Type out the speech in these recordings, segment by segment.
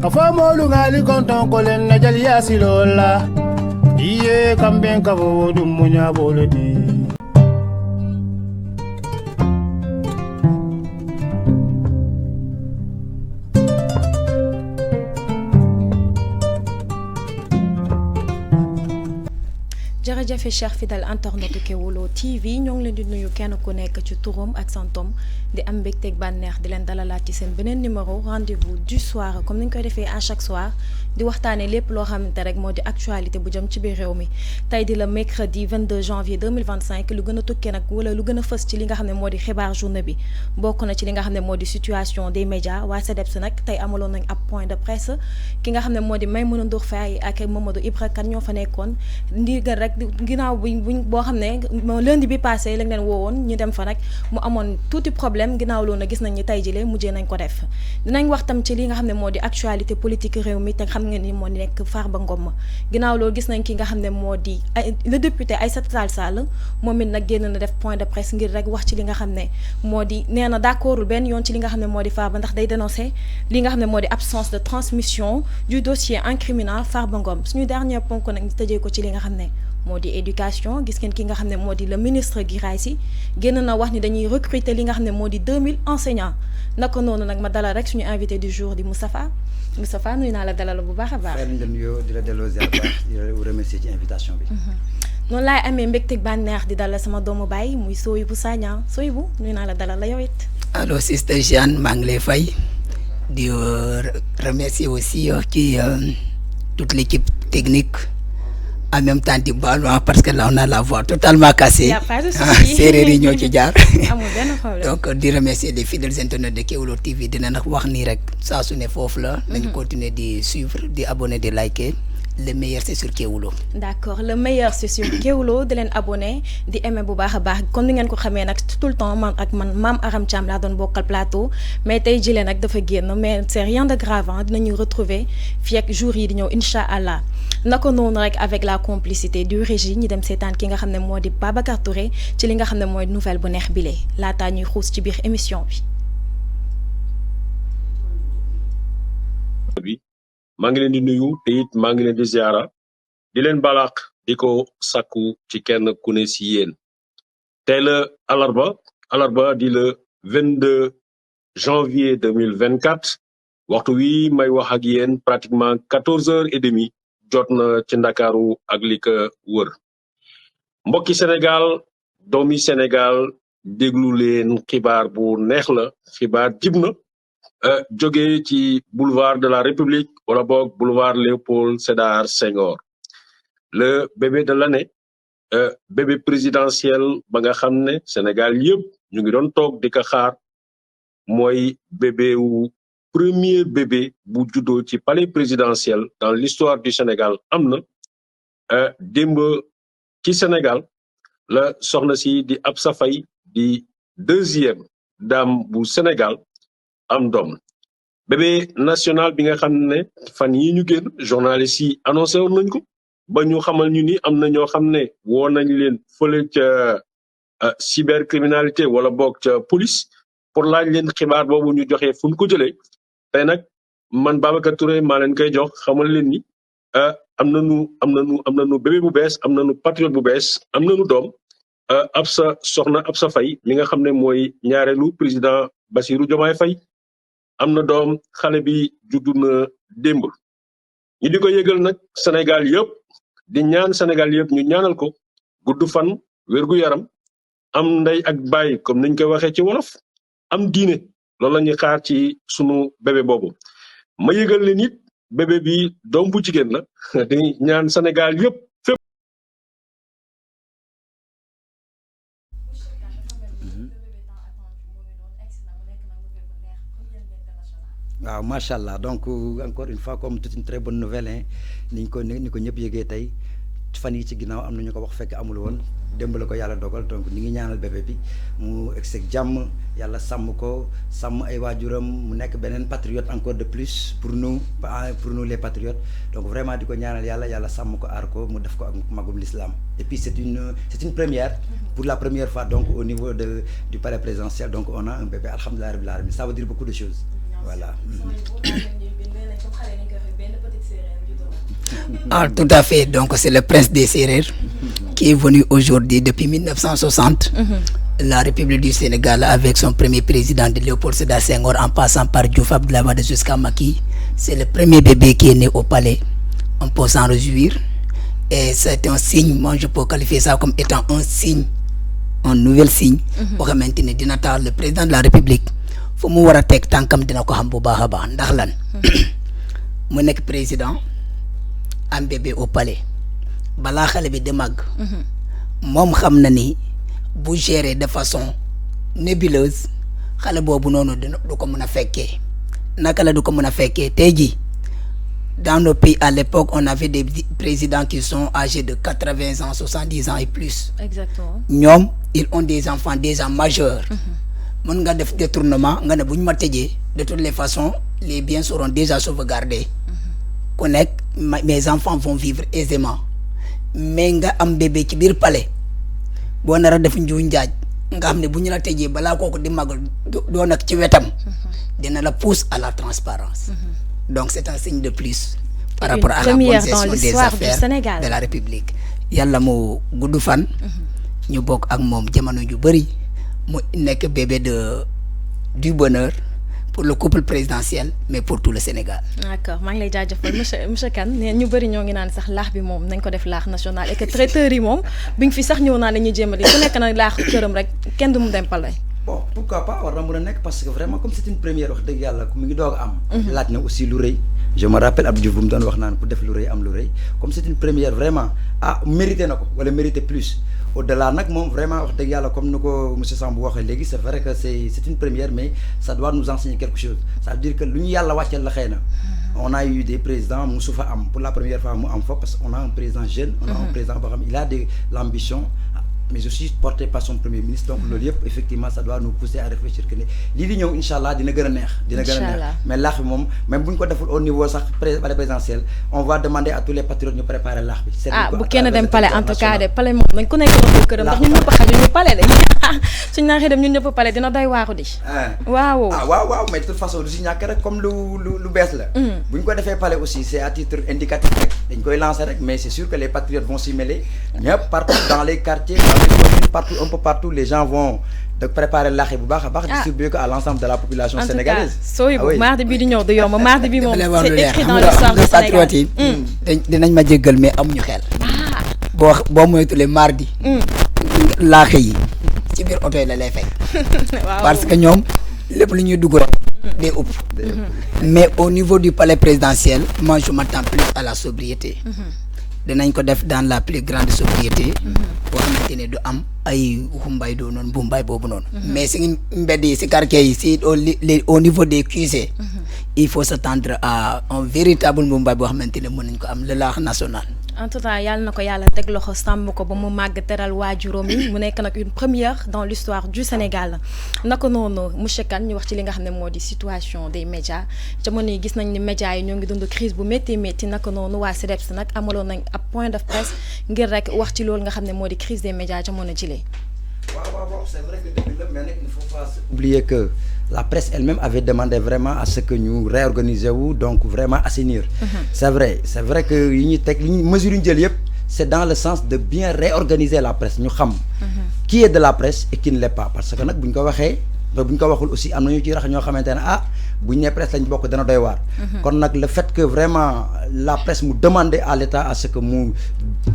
Afamolu ngali konton kolen na jali yasilola iye kamben kabo dum munya bolodi jërëjëf cher fidèle internaute Kéwoulo TV ñoo ngi leen di nuyu kenn ku nekk ci turam ak santom di am mbégteeg bànneex di leen dalalaat ci seen beneen numéro rendez-vous du soir comme ni ñu koy defee à chaque soir di waxtaanee lépp loo xamante rek moo di actualité bu jëm ci biir réew mi tey di la mercredi 22 janvier 2025 lu gën a tukkee nag wala lu gën a fës ci li nga xam ne moo di xibaar journée bi bokk na ci li nga xam ne moo di situation des médias waa CDEPS nag tey amaloon nañ ab point de presse ki nga xam ne moo di Maïmouna Ndour Faye ak Mamadou Ibra Kane ñoo fa nekkoon ndigal rek ginnaaw buñ boo xam ne lundi bi passé lañ leen woowoon ñu dem fa nag mu amoon tuuti problème ginnaaw loolu nag gis nañ ni tey jile mujjee nañ ko def dinañ wax tam ci li nga xam ne moo di actualité politique réew mi te xam nga ni moo nekk Farba Ngom ginnaaw loolu gis nañ ki nga xam ne moo di le député Aïssata Tall Sall moom it nag génn na def point de presse ngir rek wax ci li nga xam ne moo di nee na d'accordul benn yoon ci li nga xam ne moo di Farba ndax day dénoncer li nga xam ne moo di absence de transmission du dossier incriminant Farba Ngom suñu dernier ponk nag ñu tëjee ko ci li nga xam ne moo di éducation gis ngeen ki nga xam ne moo di le ministre Guirassy Sy génn na wax ni dañuy recruter li nga xam ne moo di 2000 enseignants naka noonu nag ma dalal rek suñu invité du jour di Moustapha nuyu naa la dalal bu baax a baax. xëy na nuyoo di la delloo ziar baax di la remercier ci invitation bi. noonu laay amee mbégteeg bànneex di dalal sama doomu baay muy Sohibou Sagna Sohibou nuyu naa la dalal la yow it. allo sister Jeanne maa ngi lay fay di remercier aussi ci toute l'équipe technique. En même temps di baalu parce que là on a la voix totalement cassée. Y a pas de souci. séeréer yi ñoo ci jaar. amul benn problème. donc di remercier les fidèles internautes de Kéwoulo TV dina nag wax nii rek saa su ne foofu la. nañu continuer di suivre di abonner di liker le meilleur c'est sur Kéwoulo. d'accord le meilleur c'est sur Kéwoulo di leen abonné di aimer bu baax a baax comme ni ngeen ko xamee nag tout le temps man Mame Aram Thiam laa doon bokkal plateau mais tey jii nag dafa génn mais c'est rien de grave dinañu retrouver fii ak jour yi di ñëw incha allah. naka noonu rek avec la complicité du régie ñi dem seetaan ki nga xam ne moo di Babacar Touré ci li nga xam ne mooy nouvelle bu neex bile laataa ñuy xuus ci biir émission bi. maa ngi leen di nuyu te it maa ngi leen di ziara di leen balaax di ko sakku ci kenn ku ne si yéen tey la alarba di le 22 janvier 2024 waxtu wi may wax ak yéen pratiquement 14h30 jot na ci Ndakaaru ak li ko wër mbokki Sénégal doomi Sénégal déglu leen xibaar bu neex la xibaar jib na jóge ci boulevard de la République wala boog boulevard Léopold Sédar Senghor le bébé de l'année bébé présidentiel ba nga xam ne Sénégal yëpp ñu ngi doon toog di ko xaar mooy bébé wu premier bébé bu juddoo ci palais présidentiel dans l'histoire du Sénégal am na démb ci Sénégal la soxna si di Absa Faye di deuxième dame bu Sénégal am doom bébé national bi nga xam ne fan yi ñu génn journalistes yi annoncé woon nañ ko ba ñu xamal ñu ni am na ñoo xam ne woo nañ leen fële ca cybercriminalité wala boog ca police pour laaj leen xibaar boobu ñu joxe fu ñu ko jëlee tey nag man Babacar Touré maa leen koy jox xamal leen ni am nañu bébé bu bees am nañu patriote bu bees am nañu doom soxna Absa Faye mi nga xam ne mooy ñaareelu président Bassirou Diomaye Faye am na doom xale bi juddu na démb ñi di ko yëgal nag Sénégal yëpp di ñaan Sénégal yëpp ñu ñaanal ko gudd fan wérgu yaram am ndey ak baay comme niñ koy waxee ci wolof am diine loolu la ñuy xaar ci sunu bébé boobu ma yëgal leen it bébé bi doom bu jigéen la di ñaan Sénégal yëpp fépp. waaw macha allah donc encore une fois comme toute une très bonne nouvelle hein ni ko ñëpp yëgee tey fan yi ci ginnaaw am na ñu ko wax fekk amul woon démb la ko yàlla dogal donc ñu ngi ñaanal bébé bi mu egg jàmm yàlla sàmm ko sàmm ay waajuram mu nekk beneen patriote encore de plus pour nous les patriotes donc vraiment di ko ñaanal yàlla sàmm ko aar ko mu def ko ak magum l'islam et puis c'est une première pour la première fois donc au niveau du palais présidentiel donc on a un bébé alhamdoulilah rabbil alamin ça veut dire beaucoup de choses voilà. Ah, tout à fait. Donc, c'est le prince des Sérères qui est venu aujourd'hui depuis 1960. La République du Sénégal avec son premier président de Léopold Sédar Senghor en passant par Diouf Abdoulaye Wade jusqu'à Macky. C'est le premier bébé qui est né au palais. On peut s'en réjouir. Et c'est un signe, moi je peux qualifier ça comme étant un signe, un nouvel signe. Pour maintenir le président de la République. Faut mu wara tek tankam dina ko xam bu baaxa baax ndax lan mu nek président am bébé au palais bala xalé bi de mag mom xam na ni bu gérer de façon nébuleuse xalé bobu nonu du ko mëna féké naka la du ko mëna féké tay ji dans nos pays à l'époque on avait des présidents qui sont âgés de 80 ans 70 ans et plus. Exactement. Ñom ils ont des enfants déjà majeurs. Mën nga def détournement nga ne buñ ma tejé de toutes les façons les biens seront déjà sauvegardés. Connect mes enfants vont vivre aisément mais nga am bébé ci bir palais bo nara def njuuñ njaaj nga xam ne buñ la tejé bala koku di magal do nak ci wétam dina la pousse à la transparence. Donc c'est un signe de plus par rapport à la bonne gestion des affaires de la République. Yalla mo gudd fan ñu bok ak mom jamono ju bari mu nek bébé du bonheur pour le couple présidentiel mais pour tout le Sénégal. D'accord maa ngi lay jaajëfal monsieur Kane ñu bari ñoo ngi naan sax laax bi moom nañ ko def laax national et que traiteur yi moom biñ fi sax ñëw naa la ñuy jéemali ku nekk na laax këram rek kenn du mu dem palais. Bon pourquoi pas war na mën a nekk parce que vraiment comme c'est une première wax dëgg yàlla mu ngi doog a am. laaj na aussi lu rëy. Je me rappelle Abdou Diouf bu mu doon wax naan pour def lu rëy am lu rëy comme c'est une première vraiment mérité na ko wala mérité plus. Au-delà nag moom vraiment wax dëgg yàlla comme ni ko monsieur Sambou waxee léegi c'est vrai que c'est une première mais ça doit nous enseigner quelque chose ça veut dire que lu ñu yàlla wàcceel la xëy na on a eu des présidents musu fa am pour la première fois mu am fa parce qu'on a un président jeune on a un président boo xam il a de l'ambition mais aussi porté par son premier ministre donc loolu yëpp effectivement ça doit nous pousser à réfléchir que ne lii di ñëw inshallah dina gën a neex mais laax bi moom même bu ñu ko deful au niveau sax palais présidentiel on va demander à tous les patriotes ñu préparer laax bi bu kenn dem palais en tout cas de palais moom nañ ku nekk do këram ndax ñun ñëpp xaju ñu palais de suñ naxee dem ñun ñëpp palais dina doy waaru di waaw mais de toute façon du si ñàkk rek comme lu bees la bu ñu ko defee palais aussi c'est à titre indicatif rek dañ koy lancer rek mais c'est sûr que les patriotes vont s'y mêler ñëpp partout dans les quartiers partout un peu partout les gens vont de préparer laax bu baax a baax distribuer ko à l'ensemble de la population sénégalaise. sooy bu mardi bi di ñëw du yomb mardi bi moom c'est écrit dans l'histoire du Sénégal. dinañ ma jéggal mais amuñu xel. boo moytulee mardi. laax yi ci biir oto yi la lay fekk. parce que ñoom lépp lu ñuy dugg rek day upp. mais au niveau du palais présidentiel moi je m'attends plus à la sobriété. dinañ ko def dans la plus grande sobriété boo xamante ne du am ay xumbay doo noonu bumbay boobu noonu mais si mbedd yi si quartier yi si au niveau des QG il faut s'attendre à un véritable bumbay boo xamante ne mën nañ ko am le laax national. En tout cas yàlla na ko yàlla teg loxo sàmm ko ba mu màgg teral waajuram yi mu nekk nag une première dans l'histoire du Sénégal naka noonu monsieur Kane ñu wax ci li nga xam ne moo di situation des médias jamono yi gis nañ ni médias yi ñoo ngi dund crise bu métti métti naka noonu waa CDEPS nag amaloon nañ ab point de presse ngir rek wax ci loolu nga xam ne moo di crise des médias jamono jile. waaw c'est vrai que depuis mais nag il faut pas oublier que la presse elle-même avait demandé vraiment à ce que nous réorganisions donc vraiment assainir. C'est vrai que mesure c'est dans le sens de bien réorganiser la presse ñu xam qui est de la presse et qui ne l'est pas parce que nag buñ ko waxee buñ ko waxul aussi am na ñu ci rax ñoo xamante ne buñ ne presse lañ bokk dana doy waar. kon nag le fait que vraiment la presse mu demander à l'État à ce que mu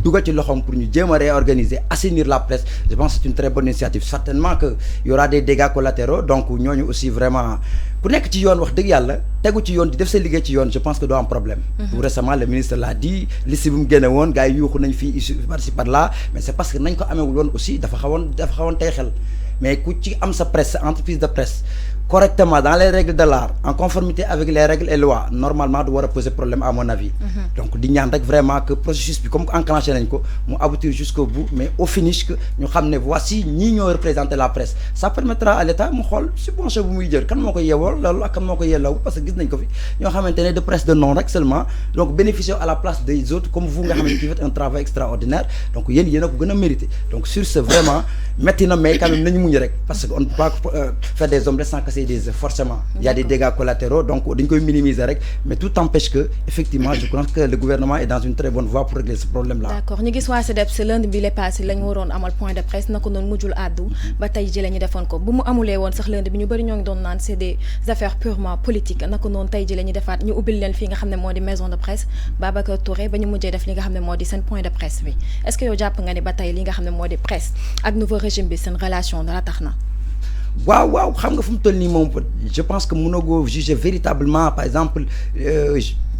dugal ci loxoom pour ñu jéem a réorganiser assainir la presse je pense que c'est une très bonne initiative certainement que y aura des dégâts collatéraux donc ñooñu aussi vraiment ku nekk ci yoon wax dëgg yàlla tegu ci yoon di def sa liggéey ci yoon je pense que doo am problème. Tout récemment le ministre l'a dit liste bi mu génne woon gars yi yuuxu nañ fii par-ci par-là mais c'est parce que nañ ko amewul woon aussi dafa xawoon tey xel mais ku ci am sa presse sa entreprise de presse correctement dans les règles de l'art, en conformité avec les règles et lois, normalement doit poser problème à mon avis. Donc di ñaan rek vraiment que processus bi comme enclenché nañ ko mu aboutir jusqu'au bout, mais au finish que ñu xam ne voici ñii ñoo représenter la presse. Ça permettra à l'État mu xool subvention bu muy jël kan moo ko yeewal loolu ak kan moo ko yellaw parce que gis nañ ko fi ñoo xamante ne de presse de nom rek seulement, donc bénéficier à la place des autres comme vous nga xamante qui faites un travail extraordinaire, donc yéen a ko gën a mérité. Donc sur ce vraiment metti na mais quand même nañu muñ rek parce que on ne peut pas faire des omelettes sans casser des œufs forcément. Il y a des dégâts collatéraux, donc dañ koy minimiser rek, mais tout empêche que effectivement je pense que le gouvernement est dans une très bonne voie pour régler ce problème là. D'accord ñu gis waa CDEPS lundi bi le passé lañ waroon amal point de presse na ko noonu mujjul àddu ba tey ji la ñu defoon ko bu mu amulee woon sax lundi bi ñu bëri ñoo ngi doon naan c'est des affaires purement politiques na ko noonu tey ji la ñu defaat ñu ubbil leen fii nga xam ne moo di maison de presse Babacar Touré ba ñu mujjee def li nga xam ne moo di seen point de presse bi est-ce que yow jàpp nga ni ba tey li nga xam ne moo di presse ak nouveau régime bi seen relation dara tax na waaw xam nga fu mu toll nii moom je pense que mënoo ko juger véritablement par exemple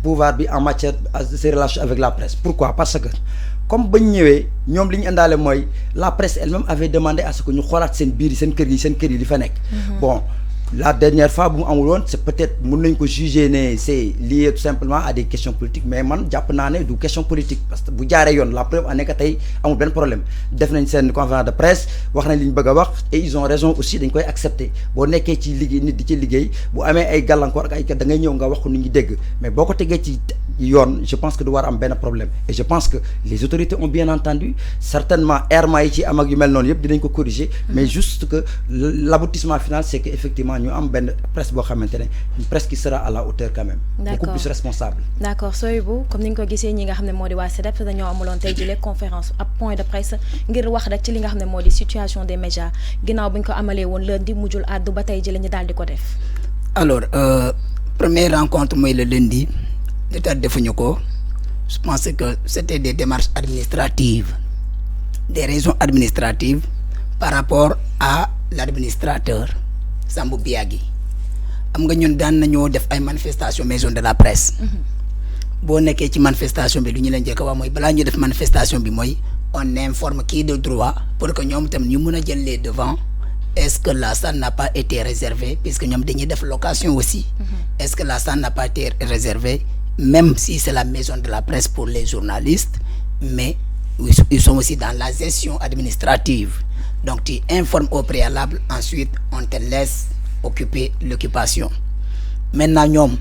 pouvoir bi en matière de ses relations avec la presse. Pourquoi? Parce que comme bañ ñëwee ñoom li ñu indaale mooy la presse elle-même avait demandé à ce que ñu xoolaat seen biir yi seen kër yi li fa nekk. Bon la dernière fois bu mu amul woon c'est peut-être mën nañ ko juger ne c'est lié tout simplement à des questions politiques mais man jàpp naa ne du question politique parce que bu jaaree yoon la preuve en est que tey amul benn problème def nañ seen conférence de presse wax nañ li ñu bëgg a wax et ils ont raison aussi dañ koy accepter boo nekkee ci liggéey nit di ci liggéey bu amee ay gàllankoor ak ay da ngay ñëw nga wax ko nit ñi dégg mais boo ko tegee ci yoon je pense que du war am benn problème et je pense que les autorités ont bien entendu certainement errements yi ci am ak yu mel noonu yëpp dinañ ko corriger mais juste que l'aboutissement final c'est que effectivement ñu am benn presse boo xamante ne une presse qui sera à la hauteur quand même. Beaucoup plus responsable. D'accord Soyibou comme ni nga ko gisee ñi nga xam ne moo di waa CDEPS dañoo amuloon tey jii conférence ab point de presse ngir wax rek ci li nga xam ne moo di situation des médias ginnaaw bu ñu ko amalee woon lundi mujjul àddu ba tey jii la ñu daal di ko def. Alors première rencontre mooy le lundi d'état defuñu ko je pense que c'était des démarches administratives des raisons administratives par rapport à l'administrateur Sambou Biagui am nga ñun daan nañoo def ay manifestation maison de la presse boo nekkee ci manifestation bi lu ñu leen njëkk a wax mooy balaa ñu def manifestation bi mooy on informe qui de droit pour que ñoom tam ñu mën a jël les devants. Est-ce que la salle n'a pas été réservée puisque ñoom dañuy def location aussi est-ce que la salle n'a pas été réservée même si c'est la maison de la presse pour les journalistes mais ils sont aussi dans la gestion administrative donc tu informes au préalable ensuite on te laisse occuper l'occupation maintenant ñoom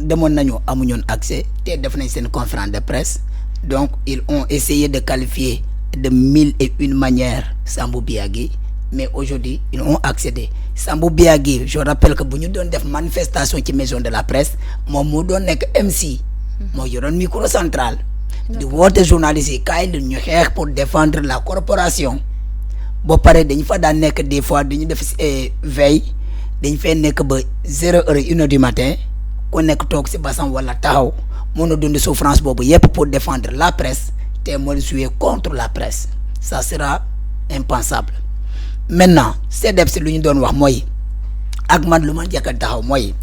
demoon nañu amuñoon accès te def nañ seen conférence de presse donc ils ont essayé de qualifier de 1001 manières Sambou Biagui mais aujourd'hui ils ont accédé Sambou Biagui je rappelle que bu ñu doon def manifestation ci maison de la presse moom moo doon nekk MC moo yoroon micro central di woote journalistes yi kaay lu ñu xeex pour défendre la corporation boo paree dañu fa daan nekk des fois dañu def veille dañ fay nekk ba 0 heure 1 heure du matin ku nekk toog si basam wala taxaw mën a dund souffrance boobu yépp pour défendre la presse te mooy jouer contre la presse ça sera impensable maintenant CDEPS lu ñu doon wax mooy ak man lu ma njëkk a taxaw mooy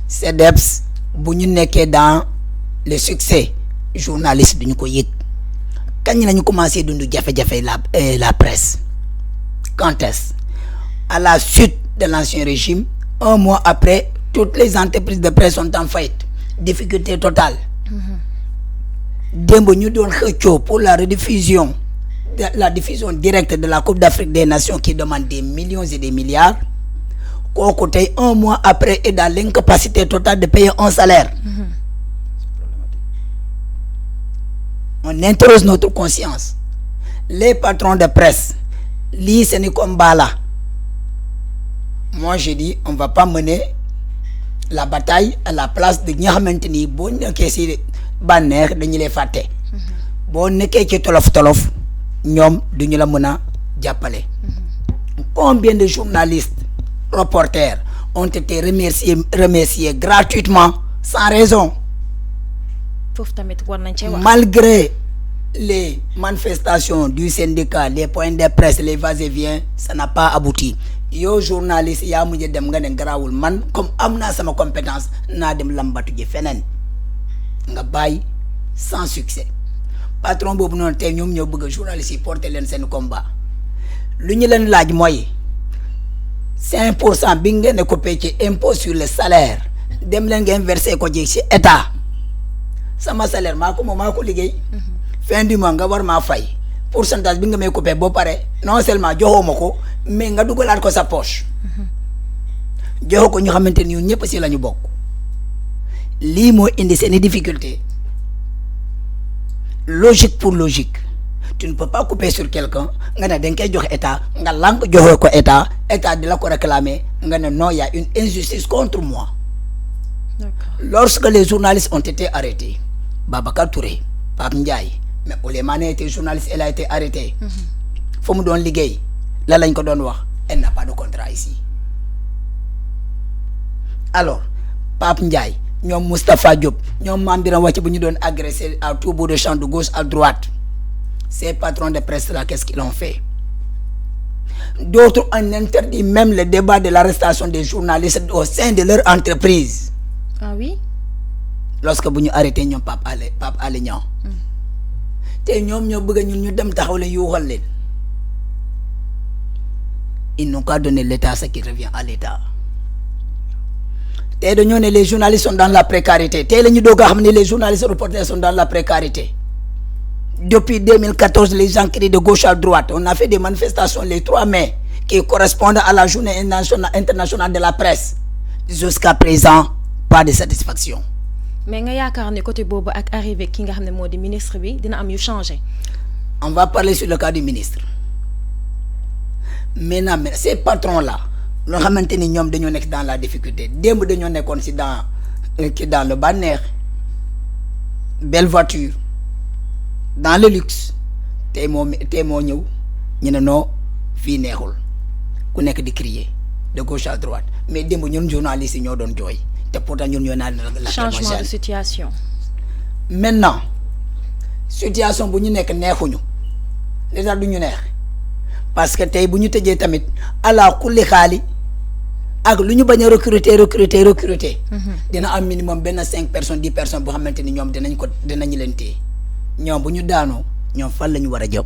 CDEPS bu ñu nekkee dans le succès journaliste duñu ko yëg kañ lañu commencé dund jafe-jafe la presse quand est-ce à la suite de l'ancien régime 1 mois après toutes les entreprises de presse sont en faillite difficulté totale démb ñu doon xëccoo pour la rediffusion la diffusion directe de la Coupe d'Afrique des Nations qui demande des millions et des milliards kooku tey 1 mois après est dans l'incapacité totale de payer un salaire on interroge notre conscience les patrons de presse lii seeni combat là moi je dis on va pas mener la bataille à la place de ñi nga xamante ni boo nekkee ci bànneex dañu lay fàtte boo nekkee ci tolof ñoom duñu la mën a jàppale combien de journalistes reporters ont été remerciés gratuitement sans raison foofu tamit war nañ cee wax malgré les manifestations du syndicat les points de presse les va-et-vient ça n'a pas abouti yow journaliste yaa mujj dem nga ne garaawul man comme am naa sama compétence naa dem lambatu ji feneen nga bàyyi sans succès patron boobu noonu tey ñoom ñoo bëgg journaliste yi porter leen seen combat lu ñu leen laaj mooy 5% bi ngeen ne coupé ci impôt sur le salaire dem leen ngeen versé ko ci état sama salaire maa ko liggéey fin du mois nga war maa fay pourcentage bi nga may coupé boo pare non seulement joxoo ma ko mais nga dugalaat ko sa poche joxoo ko ñu xamante ni ñun ñëpp si la ñu bokk lii moo indi seeni difficulté logique pour logique tu ne peux pas couper sur quelqu'un nga ne da nga koy jox état nga lànk joxoo ko état di la ko réclamer nga ne non, il y a une injustice contre moi. Lorsque les journalistes ont été arrêtés, Babacar Touré, Pape Ndiaye, mais Oulémane était journaliste, elle a été arrêtée. Faut me donner liguey. Là, lañ ko doon wax, elle n'a pas de contrat ici. Alors, Pape Ndiaye, ñom Moustapha Diop, ñom Mame Birame Wathie bu ñu doon agressé à tout bout de champ de gauche à droite. Ces patrons de presse là, qu'est-ce qu'ils ont fait? D'autres ont interdit même le débat de l'arrestation des journalistes au sein de leur entreprise. Ah oui? Lorsque vous avez arrêté Pape Alé Niang. Ils n'ont qu'à donner l'État ce qui revient à l'État. Les journalistes sont dans la précarité. Les journalistes reporters sont dans la précarité. Depuis 2014, les gens crient de gauche à droite. On a fait des manifestations les 3 mai qui correspondent à la journée internationale de la presse. Jusqu'à présent, pas de satisfaction. Mais nga yaakaar ne côté bobu ak arrivé ki nga xamné modi ministre bi dina am yu changer. On va parler sur le cas du ministre. Maintenant, ces patrons là, lo xamanteni ñom dañu nek dans la difficulté. Demb dañu nekkon ci dans le banner, belle voiture, dans le luxe. Té mo ñew ñu ne non fi neexul. Ku nek di crier de gauche à droite. Mais demb ñun journalistes ñoo doon joy. Pourtant, nous avons changement de situation. Maintenant, situation bu ñu nek neexuñu déjà duñu neex parce que tay bu ñu tejé tamit ala kulli xali ak luñu baña recruter dina am minimum 5 personnes 10 personnes bu xamanteni ñom dinañ leen té ñom bu ñu daano ñom fan lañu wara jëm.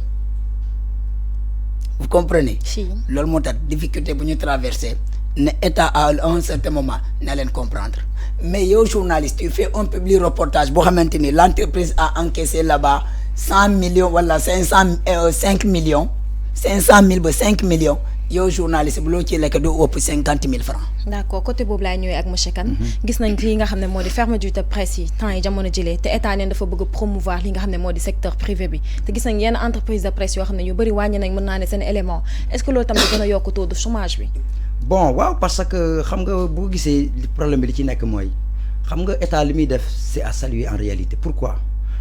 Vous comprenez? Si. Lool mo tax difficulté bu ñu traverser. L'État à un certain moment n'allait comprendre. Mais yo journaliste, tu fais un public reportage pour maintenir l'entreprise a encaissé là-bas 100 millions, voilà 5 millions, 500 000 5 millions. Yo journaliste bloqué les cadeaux au 50 000 francs. D'accord, côté bobu lay ñëwé ak monsieur Kane gis nañ li nga xamné modi fermeture de presse yi temps yi jamono jilé té état né dafa bëgg promouvoir li nga xamné modi secteur privé bi té gis nañ yenn entreprise de presse yo xamné yu bari wañi nañ mëna né sen élément est-ce que loolu tam gëna yok taux de chômage bi? Bon waaw parce que xam nga bu gisee problème bi li ci nekk mooy xam nga état li muy def c'est à saluer en réalité. Pourquoi?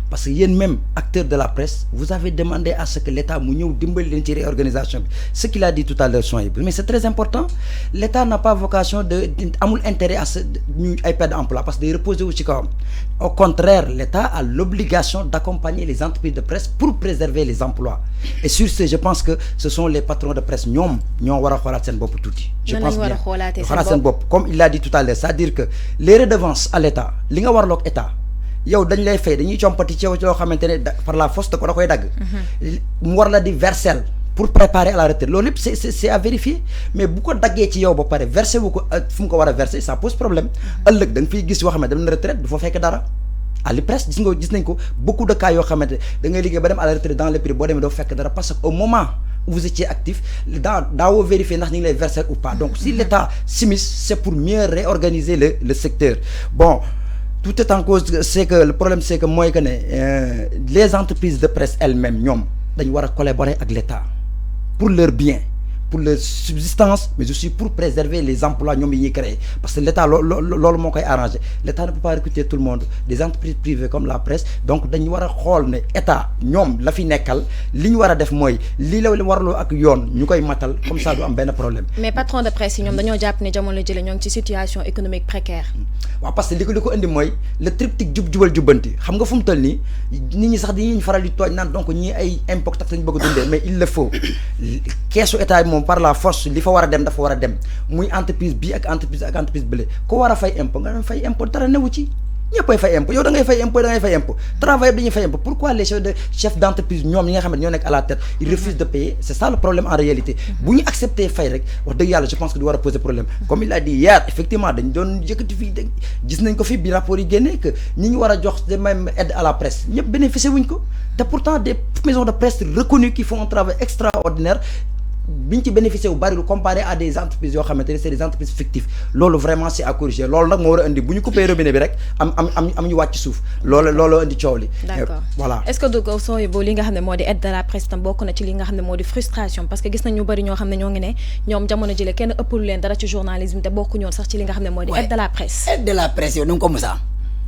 Parce que yéen même acteurs de la presse vous avez demandé à ce que l'état mu ñëw dimbali leen ci réorganisation bi ce qu'il a dit tout à l'heure soin mais c'est très important. L'état n'a pas vocation de amul intérêt à ce ñu ay perte d'emploi parce que day reposer wu ci kawam. Au contraire, l'État a l'obligation d'accompagner les entreprises de presse pour préserver les emplois. Et sur ce, je pense que ce sont les patrons de presse ñoo war a xoolaat seen bopp tuuti. Je pense bien xoolaat seen bopp comme il l'a dit tout à l'heure, c'est-à-dire que les redevances à l'État li nga warloog État yow dañ lay fay dañuy compati ci yow ci loo xamante ne par la force da koy dagg. mu war la di verser pour préparer à la retraite loolu lépp c'est à vérifier mais bu ko daggee ci yow ba pare verser wu ko fu mu ko war a verser ça pose problème ëllëg da nga fiy gis yoo xam ne dem na retraite du fa fekk dara à li presse gis nañ ko beaucoup de cas yoo xamante da ngay liggéey ba dem à la retraite dans le prix boo demee doo fekk dara parce que au moment où vous étiez actif daawoo vérifier ndax ñu ngi lay verser ou pas donc si l'État s'immisce c'est pour mieux réorganiser le secteur. Bon, tout est en cause, c'est que le problème c'est que mooy que ne les entreprises de presse elles-mêmes ñoom dañu war a collaborer avec l'État pour leur bien, pour leur subsistance, mais aussi pour préserver les emplois ñoom yi ñuy créer parce que l'État loolu moo koy arranger. L'État ne peut pas recruter tout le monde, des entreprises privées comme la presse donc dañu war a xool ne État ñoom la fi nekkal li ñu war a def mooy lii la warloo ak yoon ñu koy matal comme ça du am benn problème. Mais patron de presse yi ñoom dañoo jàpp ne jamono jële ñoo ngi ci situation économique précaire. waaw parce que li ko indi mooy le triptyque jubal jubbanti xam nga fu mu toll nii nit ñi sax dañuy faral di tooñ naan donc ñii ay impôt tax lañu bëgg a dundee mais il le faut keesu État bi moom par la force li fa war a dem dafa war a dem muy entreprise bii ak entreprise bële ko war a fay impôt nga dem fay impôt dara newu ci ñëppay fay impôt yow da ngay fay impôt travailleur dañuy fay impôt pourquoi les chefs d'entreprise ñoom ñi nga xam ne ñoo nekk à la tête ils refusent de payer c'est ça le problème en réalité bu ñu accepter fay rek wax dëgg yàlla je pense que du war a poser problème comme il a dit hier effectivement dañ doon yëkkati fii gis nañ ko fii bi rapport yi génnee que ñi ñu war a jox de même aide à la presse ñëpp bénéficier wuñ ko te pourtant des maisons de presse reconnues qui font un travail extraordinaire biñ ci bénéficier wu bari lu comparé à des entreprises yoo xamante ne c'est des entreprises fictives loolu vraiment c'est à corriger loolu nag moo war a indi bu ñu coupé robinet bi rek am ñu wàcc suuf loolu indi coow li. d'accord voilà. est-ce que du ko sooy boo li nga xam ne moo di aide de la presse tam bokk na ci li nga xam ne moo di frustration parce que gis nañ ñu bari ñoo xam ne ñoo ngi ne ñoom jamono jële kenn ëppul leen dara ci journalisme te bokku ñoon sax ci li nga xam ne moo di aide de la presse. aide de la presse yow nu nga ko mos a am.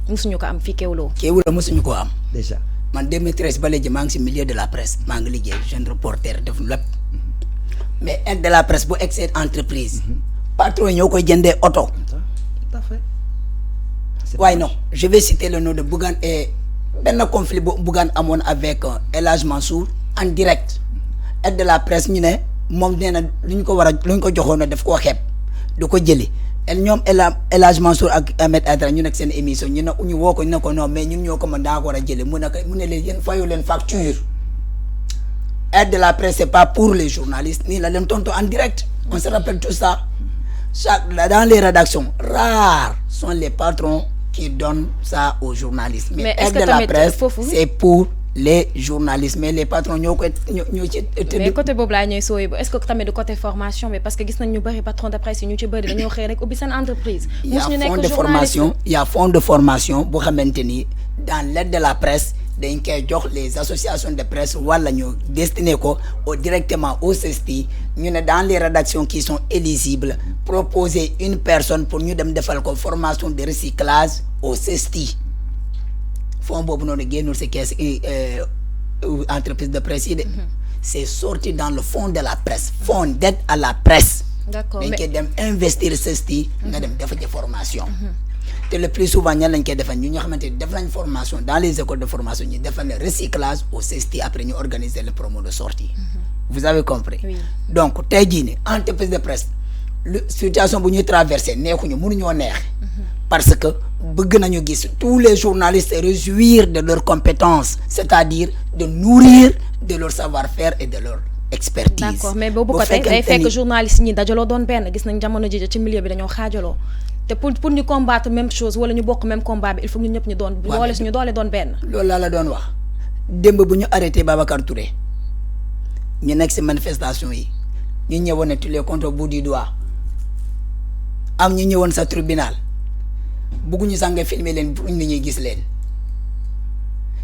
musuñu ko am fii Kéwoulo. Kéwoulo musuñu ko am. déjà man 2013 ba léegi maa ngi si milieu de la presse maa ngi liggéey jeune reporter def lépp mais aide de la presse bu excès entreprise patron ñoo koy jëndee oto. tout à fait. waaye non je vais citer le nom de Bougane et benn conflit bu Bougane amoon avec El Hadj Mansour en direct aide de la presse ñu ne moom nee na lu ñu ko war a lu ñu ko joxoon a def koo xeeb du ko jëli ñoom El Hadj Mansour ak Ahmed Aïdara ñu nekk seen émission ñu ne ñu woo ko ñu ne ko non mais ñun ñoo ko mën daa ko war a jëli mu ne leen yéen fayu leen facture aide de la presse c'est pas pour les journalistes nii la leen tontu en direct on se rappelle tout ça dans les rédactions rares sont les patrons qui donnent ça aux journalistes mais aide de la presse c'est pour les journalistes mais les patrons ñoo ko ñoo ci mais côté boobu laa ñooy sooy bu est-ce que tamit du côté formation mais parce que gis nañ ñu bëri patron de presse yi ñu ci bëri dañoo xëy rek ubbi seen entreprise il y a fonds de formation boo xamante ni dans l'aide de la presse dañ koy jox les associations de presse wala ñu destiné ko directement au CESTI ñu ne dans les rédactions qui sont éligibles proposer une personne pour ñu dem defal ko formation de recyclage au CESTI fonds boobu noonu génnul si kees entreprise de presse yi de c'est sorti dans le fond de la presse fonds d'aide à la presse d'accord dañ koy dem investir CESTI nga dem defa ci formation te le plus souvent ñan lañ koy defal ñu ñoo xamante ni def nañ formation dans les écoles de formation ñu defal le recyclage au CESTI après ñu organiser le promo de sortie vous avez compris oui. donc tey jii ni entreprise de presse situation bu ñuy traverser neexuñu mënuñoo neex parce que bëgg nañu gis tous les journalistes se réjouir de leurs compétences c'est-à-dire de nourrir de leur savoir-faire et de leur expertise. d'accord mais boobu côté day fekk journalistes ñi dajaloo doon benn gis nañ jamono ji ci milieu bi dañoo xaajaloo te pour ñu combattre même chose wala ñu bokk même combat bi il faut que ñun ñëpp ñu doon doole doon benn. loolu laa la doon wax démb bu ñu arrêté Babacar Touré ñu nekk ci manifestation yi ñu ñëwoon ne tu les comptes au bout du doigt am ñu ñëwoon sa tribunal bëgguñu sax nga filmer leen pour nit ñi gis leen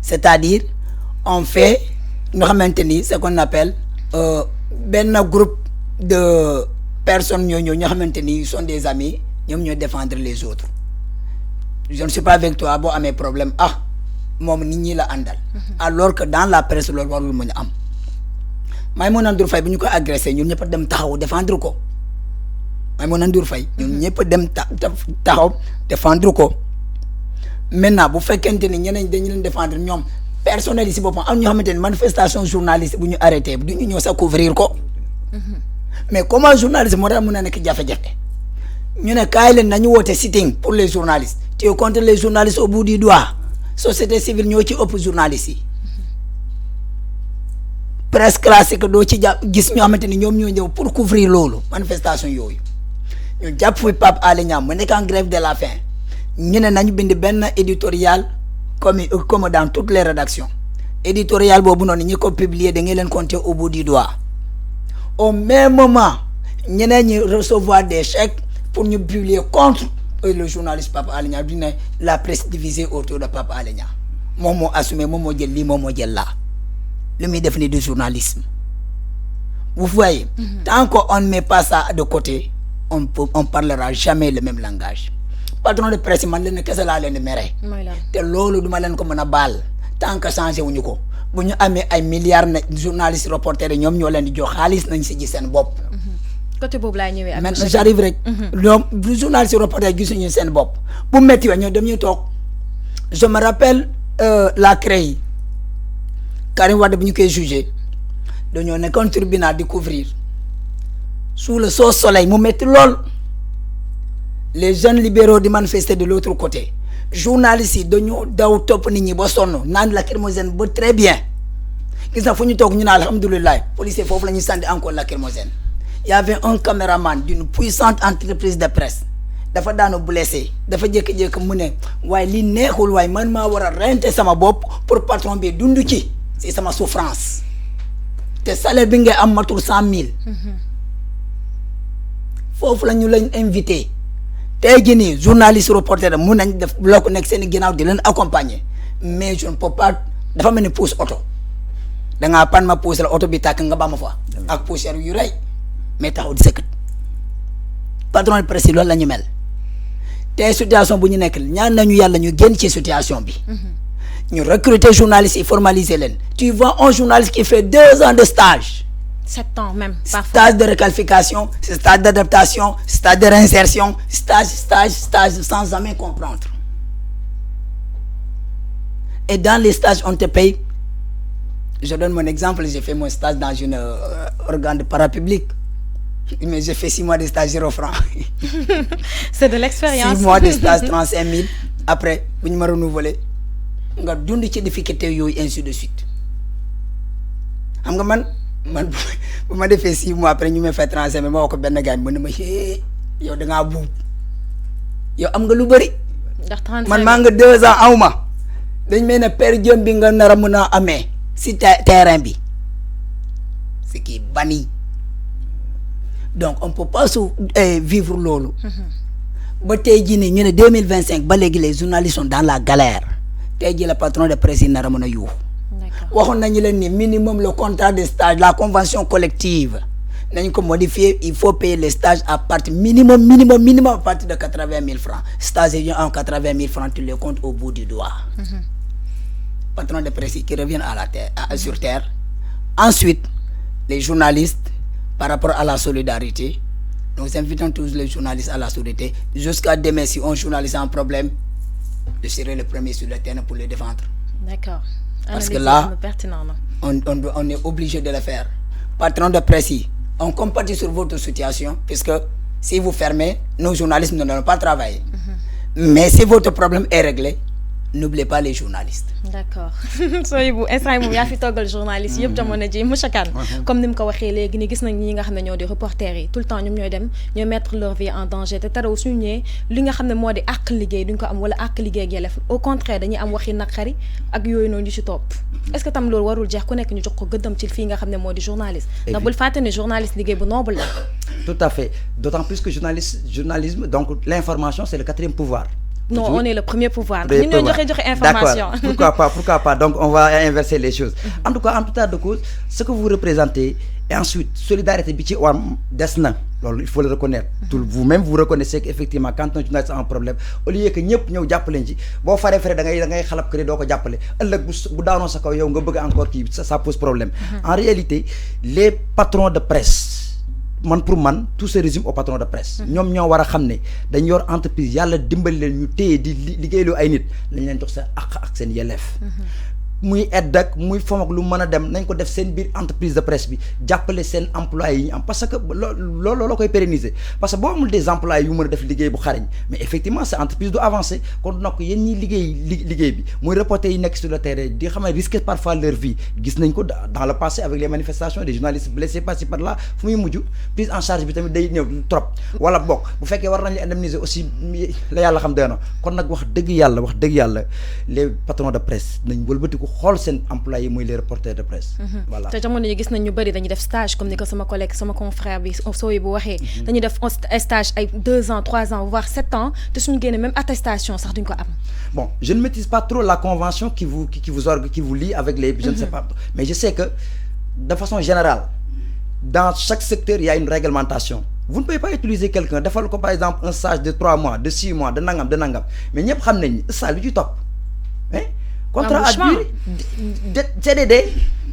c'est-à-dire on fait nga xamante ni ce qu'on appelle benn groupe de personnes ñoo xamante ni sont des amis. ñoom ñoo défendre les autres je ne suis pas avec toi boo amee problème moom nit ñi la àndal alors que dans la presse loolu warul mën a am Maïmouna Ndour Faye bu ñu ko agressé ñun ñëpp dem taxaw défendre ko Maïmouna Ndour Faye ñun ñëpp dem taxaw défendre ko maintenant bu fekkente ni ñeneen dañu leen défendre ñoom personnel yi si boppam am ñoo xamante ni manifestation journaliste bu ñu arrêté du ñu ñëw sa couvrir ko mais comment journaliste moo tax mën a nekk jafe-jafe ñu ne kaay leen nañu woote sitting pour les journalistes tu es contre les journalistes au bout du doigt société civile ñoo ci ëpp journalistes yi presse classique doo ci jàpp gis ñoo xamante ni ñoom ñoo ñëw pour couvrir loolu manifestation yooyu ñu jàpp fi Pape Alé Niang mu nekk en grève de la faim ñu ne nañu bind benn éditorial comme dans toutes les rédactions éditorial boobu noonu ñi ko publier da ngeen leen compter au bout du doigt au même moment ñeneen ñi recevoir des chèques pour ñu publier contre le journaliste Pape Alé Niang di ne la presse divisée autour de Pape Alé Niang moom moo assumé moom moo jël lii moom moo jël laa lu muy def ni du journalisme vous voyez tant qu'on ne met pas ça de côté on parlera jamais le même langage patron de presse man leen kese laa leen di mere te loolu duma leen ko mën a baal tant que changé wuñu ko bu ñu amee ay milliards na journalistes reporters yi ñoom ñoo leen di jox xaalis nañ si gis seen bopp côté boobu laa ñëwee ak maintenant j'arrive rek ñoom journalistes reporters gisuñu seen bopp bu métti wa ñoo dem ñu toog je me rappelle la CREI Karim Wade bu ñu koy jugé dañoo nekkoon tribunal di couvrir sous le soleil mu métti lool les jeunes libéraux di manifester de l'autre côté journalistes yi dañoo daw topp nit ñi ba sonn naan lacrymogène ba très bien gis na fu ñu toog ñu naan alhamdulilah policier foofu la ñuy sànni encore lacrymogène. Y avait un caméraman d'une puissante entreprise de presse dafa daanu blessé dafa jékki-jékki mu ne waaye li neexul waaye man maa war a rente sama bopp pour patron bi dund ci c'est sama souffrance te salaire bi ngay am matul 100 000. foofu la ñu lañ invité tey jii nii journaliste reporter mun nañ def bloc nekk seen ginnaaw di leen accompagner mais je ne peux pas dafa mel ni pousse oto da ngaa pan ma pousse la oto bi tàkk nga ba ma fa ak poussière yu rëy mais taxaw di sëkkat patron de presse yi loolu la ñu mel tey situation bu ñu nekk ñaan nañu yàlla ñu génn ci situation bi. ñu recruter journalistes et formaliser leen. tu vois un journaliste qui fait 2 ans de stage. 7 ans même parfois. Stage de requalification, stage d'adaptation, stage de réinsertion, stage sans jamais comprendre. Et dans les stages, on te paye. Je donne mon exemple, j'ai fait mon stage dans une organe de parapublic. Mais j'ai fait 6 mois de stage 0 francs. C'est de l'expérience. 6 mois de stage 35 000. Après, vous me renouvelez. Nga dund ci difficulté yooyu ainsi de suite. Xam nga man bu ma defee 6 mois après ñu may fay 35 000 ma wax ko benn gars mu ne ma yow da ngaa buub yow am nga lu bëri. ndax 35 man maa nga 2 ans aw ma dañ may ne per diem bi nga nar a mën a amee si terrain bi ce qui est banni donc on peut pas vivre loolu. ba tey jii nii ñu ne 2025 ba léegi les journalistes sont dans la galère tey jii la patron de presse yi nar a mën a yuuxu. waxoon nañu leen ni minimum le contrat de stage la convention collective nañ ko modifier il faut payer les stages à partir minimum à partir de 80 000 francs stage yi en 80 000 francs tu les comptes au bout du doigt. Patron de presse qui reviennent à la terre sur terre. Ensuite les journalistes par rapport à la solidarité nous invitons tous les journalistes à la solidarité jusqu'à demain si un journaliste a un problème je serai le premier sur le terrain pour le défendre. D'accord. Parce que là, on est obligé de le faire. Patron de presse, on compatit sur votre situation, puisque si vous fermez, nos journalistes ne vont pas travailler. Mais si votre problème est réglé, n'oubliez pas les journalistes. D'accord. sooy bu instant moom yaa fi toggal journaliste yëpp jamono ji monsieur Kane comme ni mu ko waxee léegi ni gis nañ ñi nga xam ne ñoo di reporters yi tout le temps ñoom ñooy dem ñooy mettre leur vie en danger te taraw suñu ñëwee li nga xam ne moo di àq liggéey duñ ko am wala àq liggéey ak yelleef au contraire dañuy am waxi naqari ak yooyu noonu di ci topp est-ce que tam loolu warul jeex ku nekk ñu jox ko gëddam ci fii nga xam ne moo di journaliste ndax bul fàtte ne journaliste liggéey bu noble la. Tout à fait, d'autant plus que journalisme donc l'information c'est le 4e pouvoir. Non, on est le premier pouvoir. Nous avons information. D'accord, pourquoi pas. Donc, on va inverser les choses. En tout cas, en tout état de cause, ce que vous représentez, et ensuite, solidarité, il faut le reconnaître. Vous-même, vous reconnaissez qu'effectivement, quand un journaliste a un problème, au lieu que nous nous appelons, si vous faites frère, ça pose problème. En réalité, les patrons de presse, pour man tout se résume au patron de presse. ñoom ñoo war a xam ne dañ yor entreprise yàlla dimbali leen ñu téye di liggéeyloo ay nit lañ leen jox seen ak seen yelleef. muy aide ak muy fom ak lu mën a dem nañ ko def seen biir entreprise de presse bi jàppale seen employés yi ñu am parce que loolu la koy pérenniser parce que boo amul des employés yu mën a def liggéey bu xarañ mais effectivement cette entreprise du avancer kon nag yéen ñi liggéey bi muy reporter yi nekk sur le terrain di xam ne risquer parfois leur vie gis nañ ko dans le passé avec les manifestations des journalistes blessés par-ci par-là fu muy mujj prise en charge bi tamit day ñëw trop wala bokk bu fekkee war nañ leen indemniser aussi la yàlla xam doy na kon nag wax dëgg yàlla les patrons de presse nañ wëlbatiku xool seen employé muy les reporters de presse. Voilà te jamono yi gis nañ ñu bëri dañuy def stage comme ni ko sama collègue sama confrère bi sooy bu waxee. dañuy def stage ay 2 ans 3 ans voire 7 ans te suñu génne même attestation sax duñ ko am. Bon, je ne maîtrise pas trop la convention qui vous lie avec les je ne sais pas mais je sais que de façon générale dans chaque secteur il y a une réglementation. Vous ne pouvez pas utiliser quelqu'un defal ko par exemple un stage de 3 mois de 6 mois de nangam mais ñëpp xam nañ ça lu ci topp hein contrat à durée CDD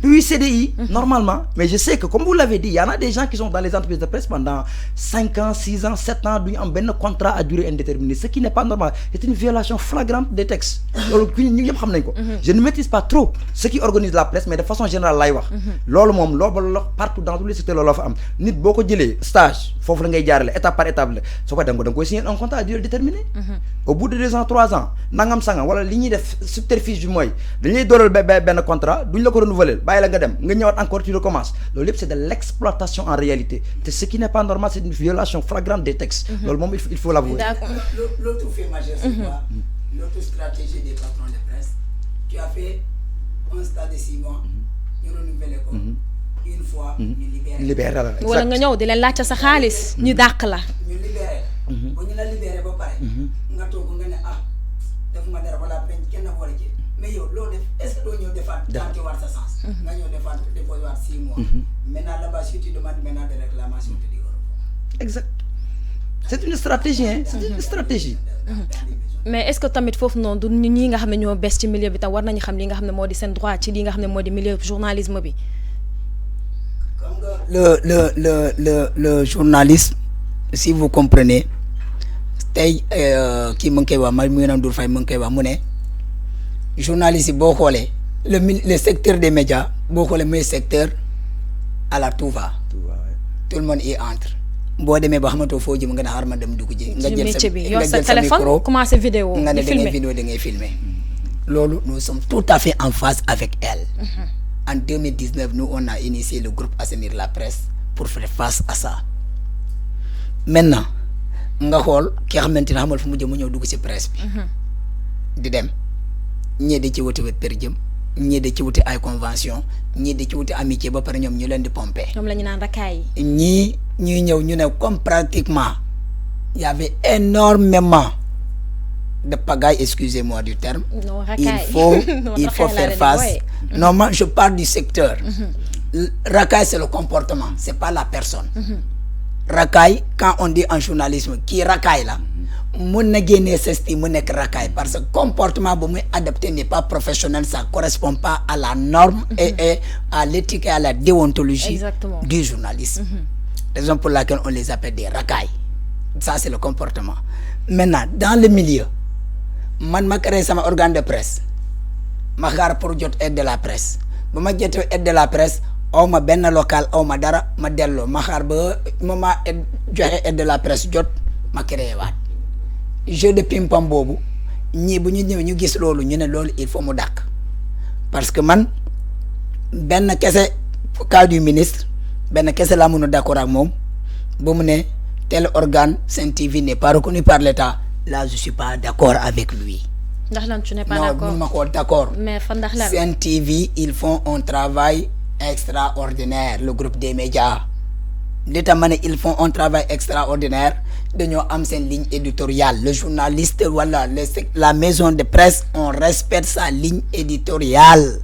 puis CDI, normalement. Mais je sais que, comme vous l'avez dit, il y en a des gens qui sont dans les entreprises de presse pendant 5 ans, 6 ans, 7 ans, un contrat à durée indéterminée, ce qui n'est pas normal. C'est une violation flagrante des textes. Je ne maîtrise pas trop ceux qui organisent la presse, mais de façon générale, partout dans tous les secteurs, nit boko jëlé stage fofu la ngay jaarale étape par étape la soko dango dang koy signer un contrat à durée déterminée au bout de 2 ans 3 ans nangam sanga wala li ñi def subterfuge du moy dañ lay dolal ben contrat duñ la ko renouveler bay la nga dem nga ñëwaat encore tu recommences lolu lepp c'est de l'exploitation en réalité ce qui n'est pas normal, c'est une violation flagrante des textes lolu mom il faut l'avouer. L'autre fait majeur c'est quoi l'autre stratégie des patrons de presse. Tu as fait un stage de 6 mois ñu renouveler ko une fois ñu libéré wala nga ñëw di leen laajte sa xaalis ñu dàq la ñu libéré bu ñu la libéré ba pare nga toog nga ne defuma dara wala kenn wala ci mais yow loo def est-ce que doo ñëw defaat ci war sa sens nga ñëw defaat déposé waat 6 mois maintenant là-bas si tu demandes maintenant de réclamation te di exact c'est une stratégie c'est une stratégie mais est-ce que tamit foofu noonu du ñi nga xam ne ñoo bes ci milieu bi tam war nañu xam li nga xam ne moo di seen droit ci li nga xam ne moo di milieu journalisme bi. Le journalisme, si vous comprenez, tay ki mu ngi koy wax ma mu ngi Ndour Faye mu ngi koy wax mu ne journaliste boo xoolee le secteur des médias boo xoolee mooy secteur à la tout va tout le monde y entre boo demee ba xamatoo foo jëm nga ne xaar ma dem dugg ji nga jël sa téléphone commencé vidéo nga ne da ngay vidéo da ngay filmer loolu nous sommes tout à fait en phase avec elle. En 2019, nous, on a initié le groupe Assainir la presse pour faire face à ça. Maintenant, nga xol ki xamanteni xamal fu mu jëm ñëw dugg ci presse bi di dem ñi di ci wuti per jëm ñi di ci wuti ay convention ñi di ci wuti amitié ba pare ñom ñu leen di pomper ñom lañu naan rakaay ñi ñuy ñëw ñu ne comme pratiquement il y avait énormément de pagaille, excusez-moi du terme. Non, il faut faire face. Non, moi je parle du secteur. Racaille, c'est le comportement, c'est pas la personne. Racaille, quand on dit en journalisme qui racaille là, mon racaille parce que le comportement adapté n'est pas professionnel, ça correspond pas à la norme et à l'éthique et à la déontologie du journalisme. Raison pour laquelle on les appelle des racailles. Ça c'est le comportement. Maintenant, dans le milieu, man ma créé sama organe de presse ma xaar pour jot aide de la presse ba ma jotee aide de la presse aw ma benn local aw ma dara ma delloo ma xaar ba ma joxe aide de la presse jot ma créé waat jeu de ping-pong boobu ñii bu ñu ñëw ñu gis loolu ñu ne loolu il faut mu dàq parce que man benn kese cas du ministre benn kese laa mun a d'accord ak moom ba mu ne tel organe Sen TV n'est pas reconnu par l'État. Là, je ne suis pas d'accord avec lui. Tu n'es pas d'accord. Non, d'accord. Mais Sen TV, ils font un travail extraordinaire, le groupe des médias. L'État, ils font un travail extraordinaire. Nous avons une ligne éditoriale. Le journaliste, voilà, la maison de presse, on respecte sa ligne éditoriale.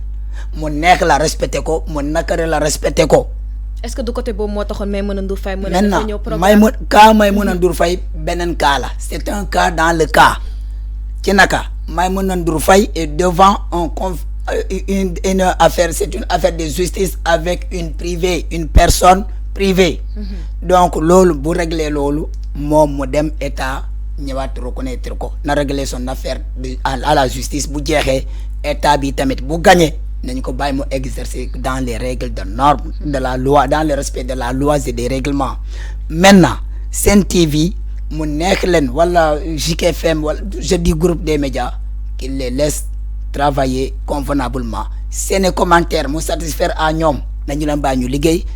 Mon nec la respecte, mon nakare la respecte. Est-ce que du côté beau moi taxone Maïmouna Ndour Faye maintenant Maïmouna Ndour Faye benen cas là c'est un cas dans le cas ci naka Maïmouna Ndour Faye est devant une affaire, c'est une affaire de justice avec une privée, une personne privée. Donc lolu bu régler lolu mom mo dem état ñëwaat reconnaître ko na régler son affaire à la justice bu jéxé état bi tamit bu gagner nañ ko bay mo exercer dans les règles de normes de la loi, dans le respect de la loi et des règlements. Maintenant Sen TV mu neex len wala JKFM wala je dis groupe des médias qu'il les laisse travailler convenablement. Seeni commentaires mu satisfaire à ñom nañu leen bay ñu liggéey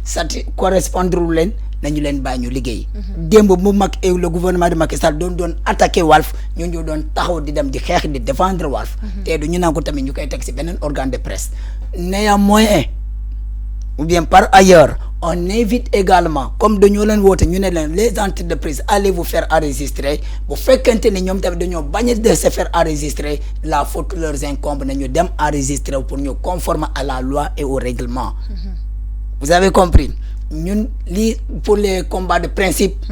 correspondre leen nañu leen bay ñu liggéey. Demb mu mak le gouvernement de Macky Sall doon attaquer Walf ñu doon taxaw di dem di xex di défendre Walf té du ñu nangu tamit ñu koy tek ci benen organe de presse. Néanmoins ou bien par ailleurs on évite également comme dañu leen woté ñu né leen les entités de presse allez vous faire enregistrer bu fekkente ni ñom tamit dañu bañ de se faire enregistrer la faute leur incombe nañu dem enregistrer pour ñu conforme à la loi et au règlement. Vous avez compris? Ñun li pour les combats de principe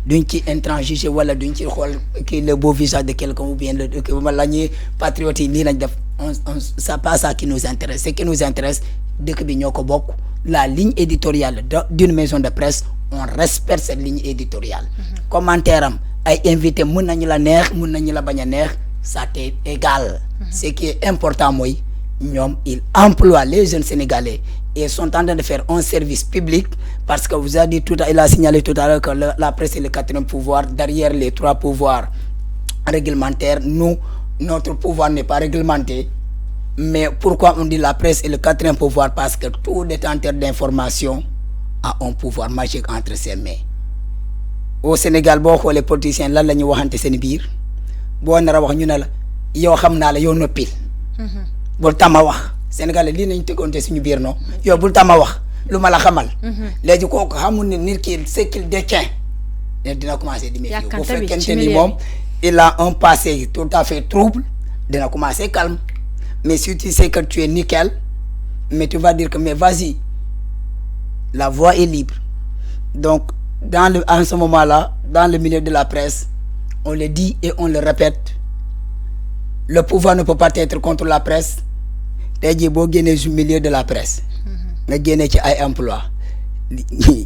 duñ ci intransiger wala duñ ci xol ki le beau visage de quelqu'un ou bien le la ñi patriote li lañ def c'est pas ça qui nous intéresse. Ce qui nous intéresse dëkk bi ñoo ko bokk la ligne éditoriale d'une maison de presse on respecte cette ligne éditoriale commentaire am ay invité mën nañu la neex mën nañu la bañ a neex ça t'est égal ce qui est important mooy ñoom ils emploient les jeunes sénégalais et sont en train de faire un service public parce que vous avez dit il a signalé tout à l'heure que la presse est le quatrième pouvoir derrière les trois pouvoirs réglementaires. Nous, notre pouvoir n'est pas réglementé. Mais pourquoi on dit la presse est le quatrième pouvoir? Parce que tout détenteur d'information a un pouvoir magique entre ses mains. Au Sénégal, boo les politiciens lan la ñu waxante seen biir boo nar a wax ñu ne la yow xam naa la yow noppil bul tama wax Sénégal lii nañ tegoonte suñu biir non yow bul tama wax lu ma la xamal léegi kooku xamul ne nit ki ce qu'il détient dina commencer di méfier bu fekkente ni moom il a un passé tout à fait trouble dina commencer calme mais si tu sais que tu es nickel mais tu vas dire que mais vas-y la voie est libre. Donc en ce moment-là, dans le milieu de la presse, on le dit et on le répète, le pouvoir ne peut pas être contre la presse. Tey jii boo génnee du milieu de la presse nga génnee ci ay emploi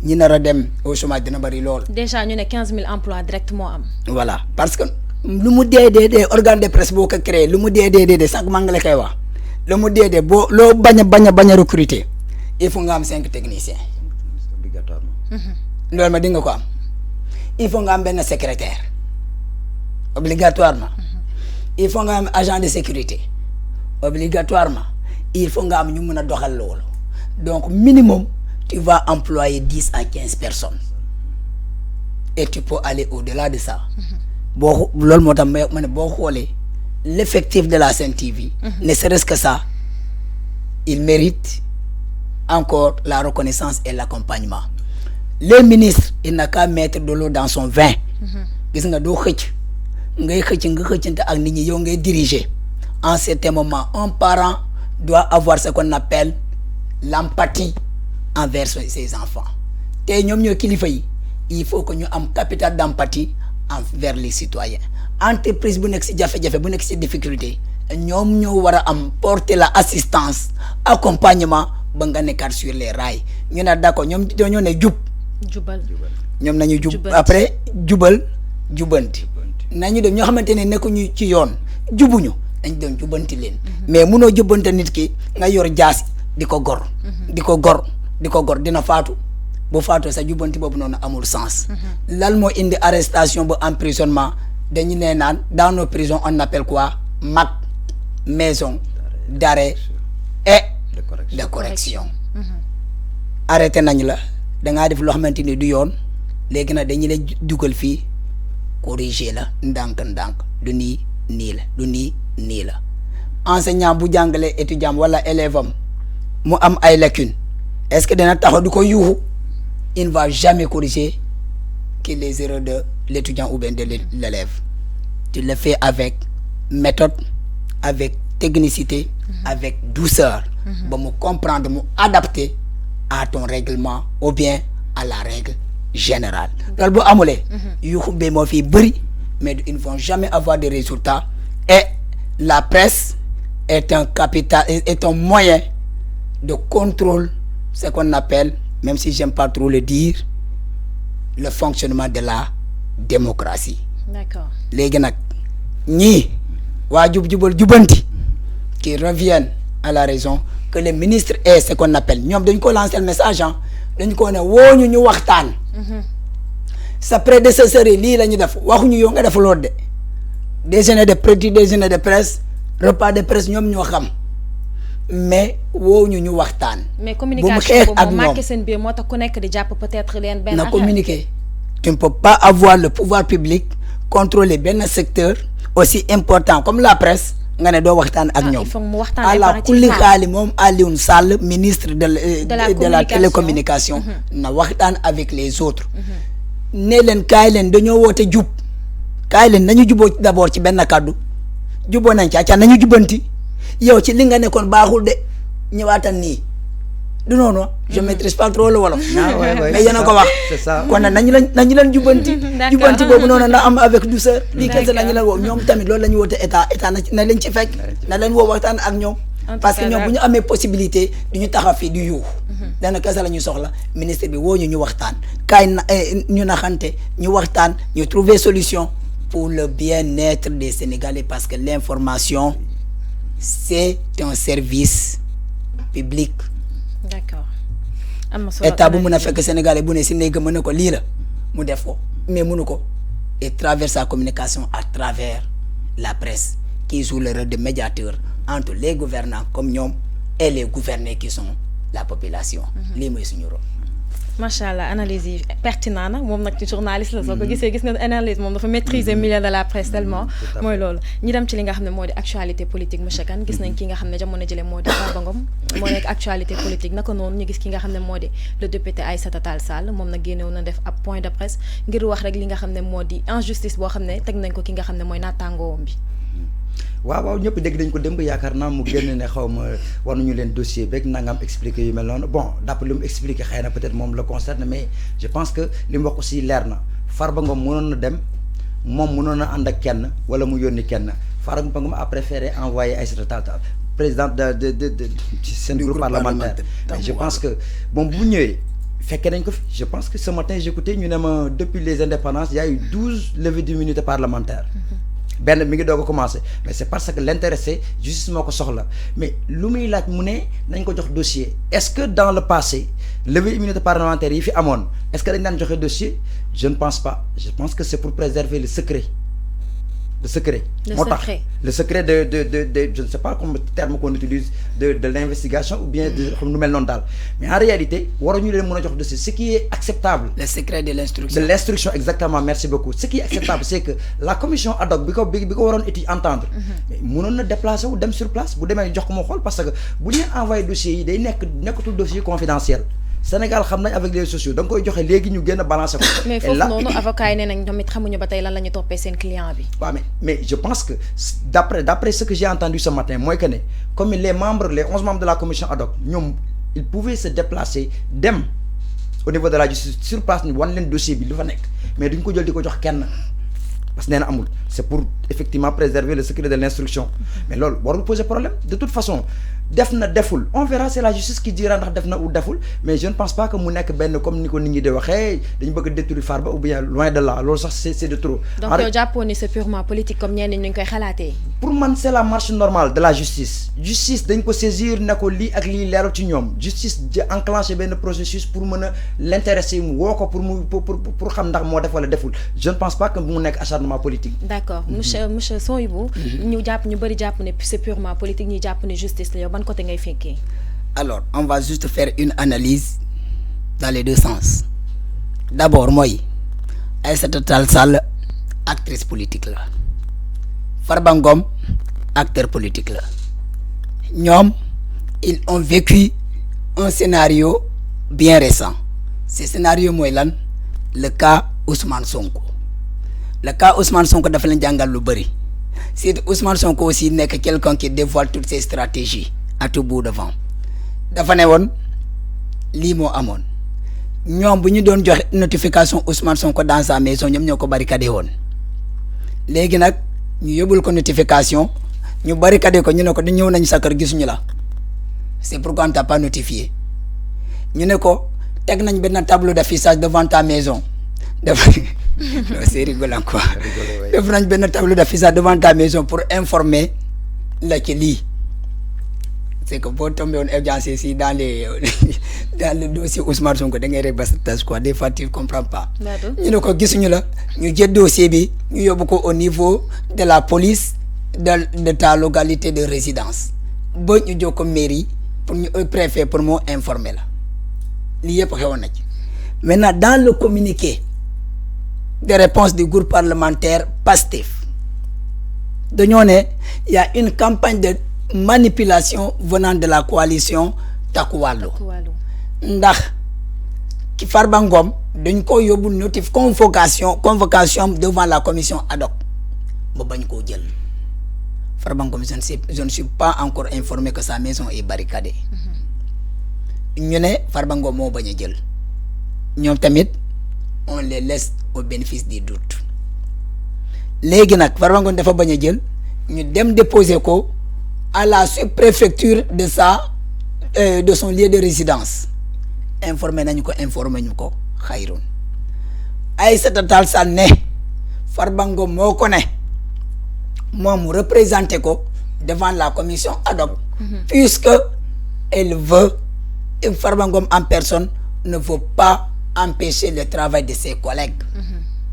ñi nar a dem au chômage dina bari lool. Déjà ñu ne 15 000 emplois directement am. Voilà parce que lu mu dee organe de presse boo ko créé lu mu dee sànq maa ngi la koy wax lu mu dee boo loo bañ a recruter il faut nga am 5 techniciens. Obligatoirement. loolu ma di nga ko am il faut nga am benn secrétaire obligatoirement il faut nga am agent de sécurité obligatoirement il faut nga am ñu mën a doxal loolu donc minimum tu vas employer 10 à 15 personnes et tu peux aller au-delà de ça boo loolu moo tax ma ne boo xoolee l'effectif de la Sen TV ne serait-ce que ça il mérite encore la reconnaissance et l'accompagnement. Les ministres, il n'a qu'à mettre de l'eau dans son vin. Gis nga doo xëcc ngay xëccante ak nit ñi yow ngay diriger. En certain moment, un parent doit avoir ce qu'on appelle l'empathie envers ses enfants. Te ñoom ñoo kilifa yi il faut que ñu am capital d'empathie envers les citoyens. Entreprise bu nekk ci jafe-jafe bu nekk ci difficulté ñoom ñoo war a am porter la assistance accompagnement ba nga nekkaat sur les rails ñu ne d'accord ñoom dañoo ne jubal ñoom nañu jub après jubanti nañu dem ñoo xamante ne nekkuñu ci yoon jubuñu dañ doon jubanti leen mais munoo jubante nit ki nga yor jaas di ko gor dina faatu bu faatoo sa jubanti boobu noonu amul sens lan moo indi arrestation ba emprisonnement dañu nee naan dans nos prisons on appelle quoi MAC maison d'arrêt et de correction arrêté nañ la dangaa def loo xamante ni du yoon léegi nag dañu lay dugal fii corriger la ndànk du nii la enseignant bu jàngale étudiant wala élève am mu am ay lacunes est-ce que dina taxaw du ko yuuxu il ne va jamais corriger que les erreurs de l'étudiant ou bien de l'élève tu le fais avec méthode avec technicité avec douceur ba mu comprendre mu adapter à ton règlement ou bien à la règle générale loolu bu amulee yuuxu bi moo fi bëri mais ils ne vont jamais avoir de résultats et la presse est un capital est un moyen de contrôle ce qu'on appelle même si j'aime pas trop le dire le fonctionnement de la démocratie. D'accord. Léegi nag ñii waa jubanti qui reviennent à la raison que les ministres est ce qu'on appelle ñoom dañ ko lancer le message dañ ko ne woo ñu waxtaan sa prédécesseur yi lii la ñu def waxuñu yow nga def loolu de déjeuner de presse repas de presse ñoom ñoo xam mais woo ñu waxtaan. mais communication boobu moo marqué seen biir moo tax ku nekk di jàpp peut-être leen benn na communiquer. Tu ne peux pas avoir le pouvoir public contrôler benn secteur aussi important comme la presse nga ne doo waxtaan ak ñoom. ala kulli xaali moom Alioune Sall ministre de la télécommunication na waxtaan avec les autres ne leen kaay leen dañoo woote jub kaay leen nañu juboo d'abord ci benn kàddu juboo nañ ca nañu jubanti yow ci li nga nekkoon baaxul de ñëwaatan nii du noonu je maîtrise pas trop le wolof mais yéen a ko wax kon nag nañu leen jubanti boobu noonu na am avec douceur lii kese nañu leen woo ñoom tamit loolu la ñu woote état na leen ci fekk na leen woo waxtaan ak ñoom parce que ñoom bu ñu amee possibilité du ñu taxaw fii di yuux dana kese la ñu soxla ministre bi woo ñu waxtaan kaay na ñu naxante ñu waxtaan ñu trouver solution pour le bien-être des Sénégalais parce que l'information c'est un service public. D'accord. État bu mën a fekk Sénégalais bu ne si néeg mën na ko lii la mu def ko mais mënu ko et travers sa communication à travers la presse qui joue le rôle de médiateur entre les gouvernants comme ñoom et les gouvernés qui sont la population. lii mooy suñu rôle. macha allah analyse yi pertinent na moom nag ci journaliste la soo ko gisee gis nga analyse moom dafa maîtriser milieu de la presse tellement mooy loolu ñi dem ci li nga xam ne moo di actualité politique monsieur Kane gis nañ ki nga xam ne jamono jële moo di Farba Ngom moo nekk actualité politique naka noonu ñu gis ki nga xam ne moo di le député Aïssata Tall Sall moom nag génnew na def ab point de presse ngir wax rek li nga xam ne moo di injustice boo xam ne teg nañ ko ki nga xam ne mooy naataangoom bi waaw ñëpp dégg nañ ko démb yaakaar naa mu génn ne xaw ma war nañu leen dossier beeg nangam expliqué yu mel noonu bon d'après lu mu expliqué xëy na peut-être moom la concerne mais je pense que li mu wax aussi leer na Farba Ngom mënoon na dem moom mënoon na ànd ak kenn wala mu yónni kenn Farba Ngom a préféré envoyer Aïssata Tall Sall président de seen groupe parlementaire je pense que bon bu ñëwee fekkee nañ ko fi je pense que ce matin j'écoutais ñu ne ma depuis les indépendances il y a eu 12 levées d'immunité parlementaire benn mi ngi doog a commencé mais c'est parce que l'intéressé justice moo ko soxla mais lu muy laaj mu ne nañ ko jox dossier est-ce que dans le passé levée immunité parlementaire yi fi amoon est-ce que dañ daan joxe dossier je ne pense pas je pense que c'est pour préserver le secret moo tax le secret de je ne sais pas comme terme qu'on utilise de l'investigation ou bien de xam nu mel noonu daal mais en réalité waruñu leen mën a jox dossier ce qui est acceptable le secret de l'instruction exactement merci beaucoup ce qui est acceptable c'est que la commission ad hoc bi ko waroon étude entendre mais mënoon na déplacer wu dem sur place bu demee jox ko moo xool parce que bu ñu envoyé dossiers yi day nekkatul dossier confidentiel Sénégal xam nañ avec les sociaux da nga koy joxe léegi ñu génn balancer ko. mais foofu noonu avocat yi nee nañ ñoom it xamuñu ba tey lan la ñu toppee seen client bi. waaw mais je pense que d'après ce que j'ai entendu ce matin mooy que ne comme les 11 membres de la commission ad hoc ñoom ils pouvaient se déplacer dem au niveau de la justice sur place ñu wan leen dossier bi lu fa nekk mais duñ ko jël di ko jox kenn parce que nee na amul c'est pour effectivement préserver le secret de l'instruction mais loolu warul poser problème de toute façon. def na deful on verra c'est la justice qui dira ndax def na ou deful mais je ne pense pas que mu nekk benn comme ni ko nit ñi di waxee dañu bëgg a détruire Farba ou bien loin de là loolu sax c'est de trop. donc yow jàppoon ni c'est purement politique comme ñenn ñi ñu koy xalaatee. pour man c'est la marche normale de la justice dañ ko saisir ne ko lii ak lii leeru ci ñoom justice enclenché benn processus pour mën a l'intéresser mu woo ko pour xam ndax moo def wala deful je ne pense pas que mu nekk acharnement politique. d'accord monsieur Sohibou ñu bëri jàpp ne c'est purement politique ñi jàpp ne justice la yow ban côté ngay fekkee. alors on va juste faire une analyse dans les deux sens d'abord mooy Aïssata Tall Sall actrice politique la Farba Ngom acteur politique la ñoom ils ont vécu un scénario bien récent ce scénario mooy lan le cas Ousmane Sonko dafa leen jàngal lu bëri c'est Ousmane Sonko aussi nekk quelqu'un qui dévoile toutes ses stratégies à tout bout de vent dafa ne woon lii moo amoon ñoom bu ñu doon joxe notification Ousmane Sonko dans sa maison ñoom ñoo ko barricadé woon léegi nag ñu yóbbul ko notification ñu barricadé ko ñu ne ko di ñëw nañ sa kër gisuñu la c'est pourquoi on t'a pas notifié ñu ne ko teg nañ benn tableau d'affichage devant ta maison def c'est rigolant quoi def nañ benn tableau d'affichage devant ta maison pour informer la ci lii c'est que boo tombé woon audience ici dans le dossier Ousmane Sonko da ngay rek ba tas quoi des fois tu comprends pas ñu ne ko gisuñu la ñu jël dossier bi ñu yóbbu ko au niveau de la police de ta localité de résidence ba ñu jox ko mairie pour ñu préfet pour moo informer la lii yëpp xewoon na ci maintenant dans le communiqué de réponse du groupe parlementaire PASTEF dañoo ne il y a une campagne de manipulation venant de la coalition Takku Wallu ndax ki Farba Ngom dañ ko yóbbu convocation devant la commission ad hoc ba bañ koo jël Farba Ngom je ne suis pas encore informé que sa maison est barricadée ñu ne Farba Ngom moo bañ a jël ñoom tamit on les laisse au bénéfice du doute léegi nag Farba Ngom dafa bañ a jël ñu dem déposer ko à la sous-préfecture de son lieu de résidence. Informé nañu ko xayrun. Aïssata Tall Sall ne Farba Ngom moo ko ne moom mu représenté ko devant la commission ad hoc puisque elle veut Farba Ngom en personne ne veut pas empêcher le travail de ses collègues.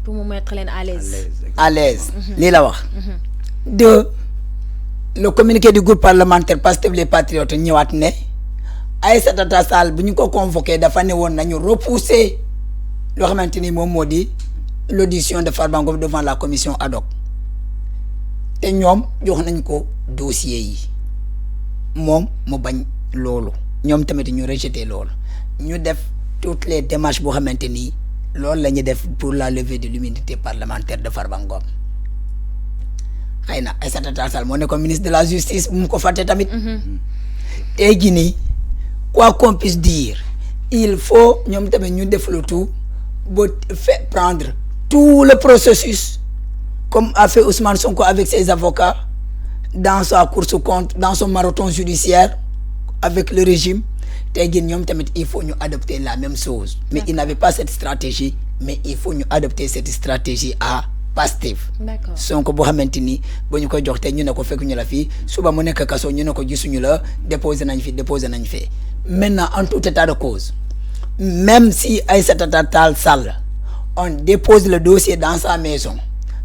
Pour me mettre à l'aise. À l'aise. Lii la wax. Deux, le communiqué du groupe parlementaire Pastef les Patriotes ñëwaat ne Aïssata Tall Sall bu ñu ko convoqué dafa ne woon nañu repousser loo xamante ni moom moo di l'audition de Farba Ngom devant la commission ad hoc te ñoom jox nañ ko dossier yi moom mu bañ loolu ñoom tamit ñu rejeté loolu ñu def toutes les démarches boo xamante ni loolu la ñu def pour la levée de l'immunité parlementaire de Farba Ngom xëy na Aïssata Tall Sall moo ne ko ministre de la justice bu mu ko fàtte tamit tey jii nii quoi qu'on puisse dire il faut ñoom tamit ñu def le tout ba faire prendre tout le processus comme a fait Ousmane Sonko avec ses avocats dans sa course contre dans son marathon judiciaire avec le régime tey jii ñoom tamit il faut ñu adopter la même chose mais il n'avait pas cette stratégie mais il faut ñu adopter cette stratégie à Pastef. D'accord. Sonko boo xamante ni ba ñu koy jox tey ñu ne ko fekk ñu la fii suba mu nekk kaso ñu ne ko gisuñu la déposé nañ fi maintenant en tout état de cause même si Aïssata Tall Sall on dépose le dossier dans sa maison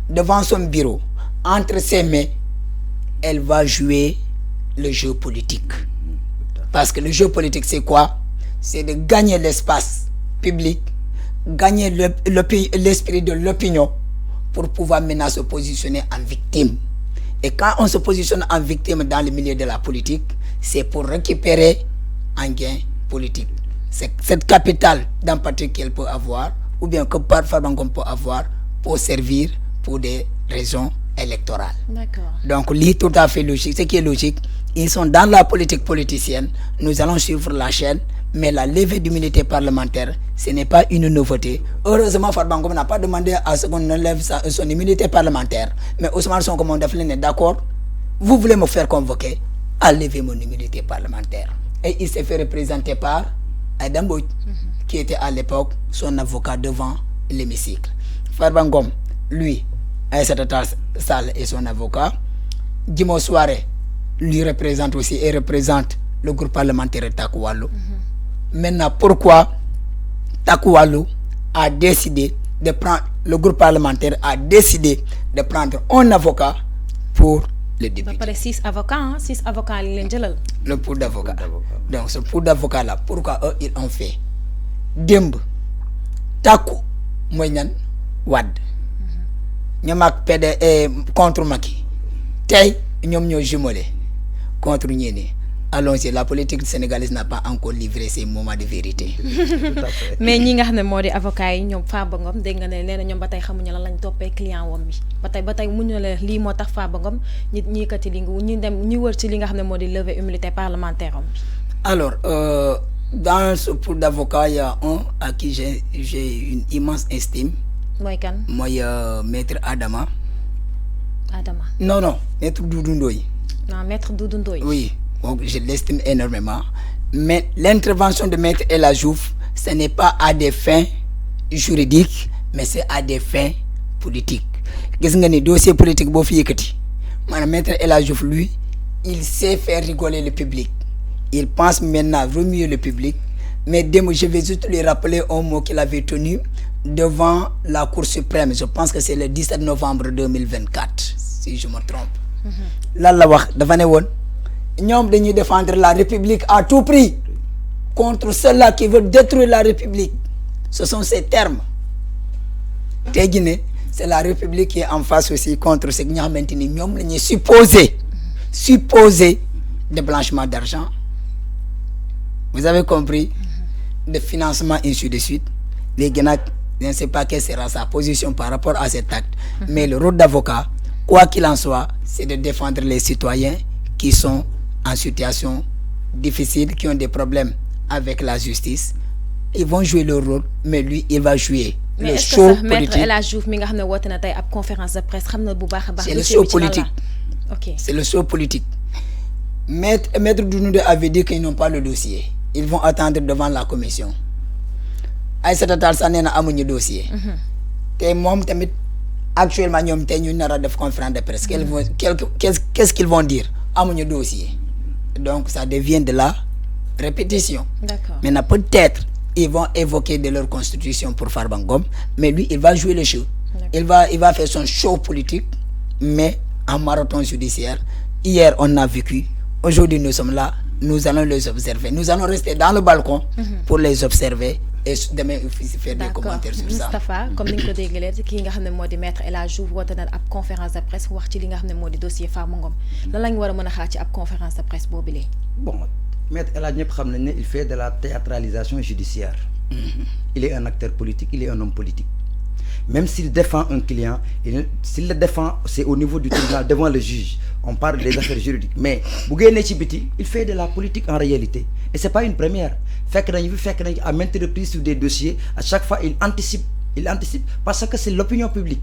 devant son bureau entre ses mains elle va jouer le jeu politique parce que le jeu politique c'est quoi? C'est de gagner l'espace public, gagner l'esprit de l'opinion pour pouvoir maintenant se positionner en victime. Et quand on se positionne en victime dans le milieu de la politique, c'est pour récupérer un gain politique. C'est cette capitale d'empathie qu'elle peut avoir, ou bien que Farba Ngom peut avoir, pour servir pour des raisons électorales. D'accord. Donc, c'est tout à fait logique. Ce qui est logique, ils sont dans la politique politicienne. Nous allons suivre la chaîne, mais la levée d'immunité parlementaire, ce n'est pas une nouveauté. Heureusement, Farba Ngom n'a pas demandé à ce qu'on enlève son immunité parlementaire. Mais Ousmane Sonko est d'accord. Vous voulez me faire convoquer, enlevez mon immunité parlementaire. Et il s'est fait représenter par Aïda Mbodj, qui était à l'époque son avocat devant l'hémicycle. Farba Ngom, lui, Aïssata Tall Sall est son avocat. Djimo Souare lui représente aussi et représente le groupe parlementaire Takku Wallu. Maintenant, pourquoi Takku Wallu a décidé de prendre, le groupe parlementaire a décidé de prendre un avocat pour le député. Après 6 avocats, hein? 6 avocats, le pool d'avocats. Donc, ce pool d'avocats-là, pourquoi eux, ils ont fait Demb, Takku, Moïnan, Wad. Nous avons contre Maki. Tay, nous avons jumelé contre Niéné. Allons-y, la politique sénégalaise n'a pas encore livré ses moments de vérité. Mais ñi nga xamné modi avocat yi ñom Farba Ngom dégg nga né néna ñom batay xamuñu lan lañ topé client wam bi batay muñu la li motax Farba Ngom ñi kati li ñu dem ñi wër ci li nga xamné modi lever immunité parlementaire am. Alors dans ce pool d'avocats il y a un à qui j'ai une immense estime. Moy kan? Moy maître Adama. Non, maître Doudou Ndoye. Non, maître Doudou Ndoye. Oui. Donc, je l'estime énormément. Mais l'intervention de Maître El Hadji Diouf, ce n'est pas à des fins juridiques, mais c'est à des fins politiques. Qu'est-ce que dossier politique Maître El Hadji Diouf, lui, il sait faire rigoler le public. Il pense maintenant remuer le public. Mais je vais juste lui rappeler un mot qu'il avait tenu devant la Cour suprême. Je pense que c'est le 17 novembre 2024, si je me trompe. Là, nous devons défendre la République à tout prix contre ceux-là qui veulent détruire la République. Ce sont ces termes. C'est la République qui est en face aussi contre ce que nous avons maintenu. Nous avons supposé de blanchiment d'argent. Vous avez compris? De financement, ainsi de suite. Les gens, je ne sais pas quelle sera sa position par rapport à cet acte. Mais le rôle d'avocat, quoi qu'il en soit, c'est de défendre les citoyens qui sont en situation difficile, qui ont des problèmes avec la justice. Ils vont jouer leur rôle, mais lui, il va jouer le show politique. C'est le show politique. Ok. C'est le show politique. Maître Dounoude avait dit qu'ils n'ont pas le dossier. Ils vont attendre devant la commission. Aïssata Tall Sall nee na amuñu dossier. te moom tamit actuellement ñoom tey ñu nar a def conférence de presse. Qu'est-ce qu'ils vont dire amuñu dossier. Donc ça devient de la répétition. D'accord. Maintenant peut-être ils vont évoquer de leur constitution pour Farba Ngom, mais lui il va jouer le show. Il va faire son show politique, mais en marathon judiciaire. Hier on a vécu, aujourd'hui nous sommes là, nous allons les observer. Nous allons rester dans le balcon pour les observer et demain faire des commentaires sur ça. Moustapha, comme ni nga ko déggalee kii nga xam ne moo di maître El Hadji Diouf woote na ab conférence de presse wax ci li nga xam ne moo di dossier Farba Ngom lan lañ war a mën a xaar ci ab conférence de presse boobilee. Bon, maître El Hadji ñëpp xam nañ ne il fait de la théâtralisation judiciaire. Il est un acteur politique, il est un homme politique. Même s'il défend un client, s'il le défend, c'est au niveau du tribunal, devant le juge. On parle des affaires juridiques. Mais, il fait de la politique en réalité. Et ce n'est pas une première. À maintes reprises sur des dossiers, à chaque fois, il anticipe parce que c'est l'opinion publique.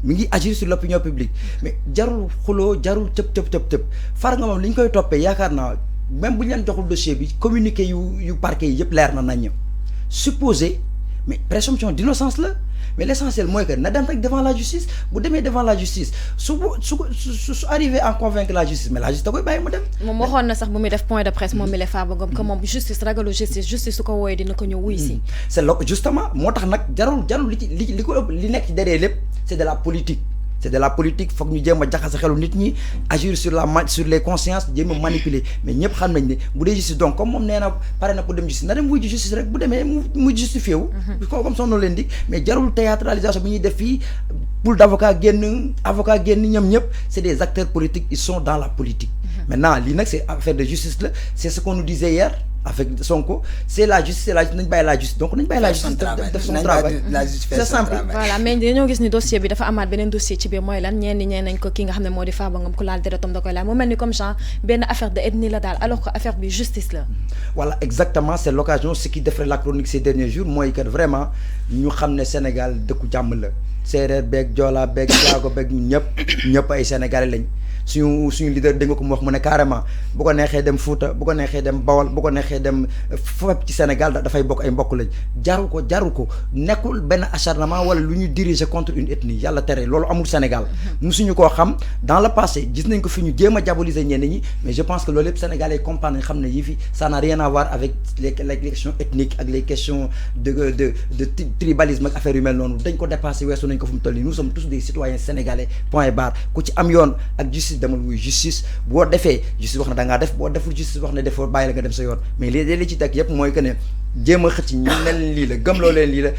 Il agit sur l'opinion publique. Mais, jarul xulo, jarul tëp. Farba Ngom li ñu koy toppee yaakaar naa même bu ñu leen joxul dossier bi communiqué yu parquet yi yëpp leer na nañ supposé mais présomption d'innocence là. Mais l'essentiel moi que na dem rek devant la justice bu demee devant la justice su arrivé à convaincre la justice mais la justice da koy bàyyi mu dem. moom waxoon na sax bu muy def point de presse moom mi la Farba Ngom que moom justice ragalu justice su ko wooyee dina ko ñëw wuy si. C'est justement moo tax nag jarul li ko ëpp li nekk ci derrière lépp c'est de la politique. C'est de la politique, faut que nous disions agir sur les consciences, manipuler. Mais nous savons que justice donc comme on est paré pour dem justice, na dem wuy justice rek bu démé mu justifié wu. Comme son nom l'indique, mais jarul théâtralisation bi ñi def fi pour d'avocat genn ñom ñep, c'est des acteurs politiques, ils sont dans la politique. Maintenant, li nak c'est affaire de justice là, c'est ce qu'on nous disait hier. Avec Sonko, c'est la justice, la justice. Donc, on n'a pas la justice de son travail. C'est simple. Voilà, mais dañoo gis ni dossier bi dafa amaat beneen dossier ci biir mooy lan ñeen nañ ko ki nga xam ne moo di Farba Ngom ku laal deretam da koy laal mu mel ni comme genre benn affaire de ethnie la daal alors que affaire bi justice la. Voilà, exactement, c'est l'occasion ce qui défrait la chronique ces derniers jours mooy que vraiment ñu xam ne Sénégal dëkku jàmm la séeréer beeg joola beeg jaago beeg ñëpp ay Sénégalais lañ. suñu leader dégg nga ko mu wax mu ne carrément bu ko neexee dem Fouta bu ko neexee dem Bawol bu ko neexee dem fépp ci Sénégal dafay bokk ay mbokk lañ jaru ko nekkul benn acharnement wala lu ñu diriger contre une ethnie yàlla tere loolu amul Sénégal musuñu koo xam dans le passé gis nañ ko fi ñu jéem a diaboliser ñenn ñi mais je pense que loolu yëpp Sénégalais comprendre nañ xam ne yi fi ça n'a rien à voir avec les questions ethniques ak les questions de tribalisme ak affaire yu mel noonu dañ ko dépassé weesu nañ ko fu mu toll nii nous sommes tous des citoyens sénégalais point barre ku ci am yoon ak justice demal wuy justice boo defee justice wax na da ngaa def boo deful justice wax ne defoo bàyyi la nga dem sa yoon mais li ci teg yëpp mooy que ne jéem a xëcc ñu ne leen lii la gëmloo leen lii la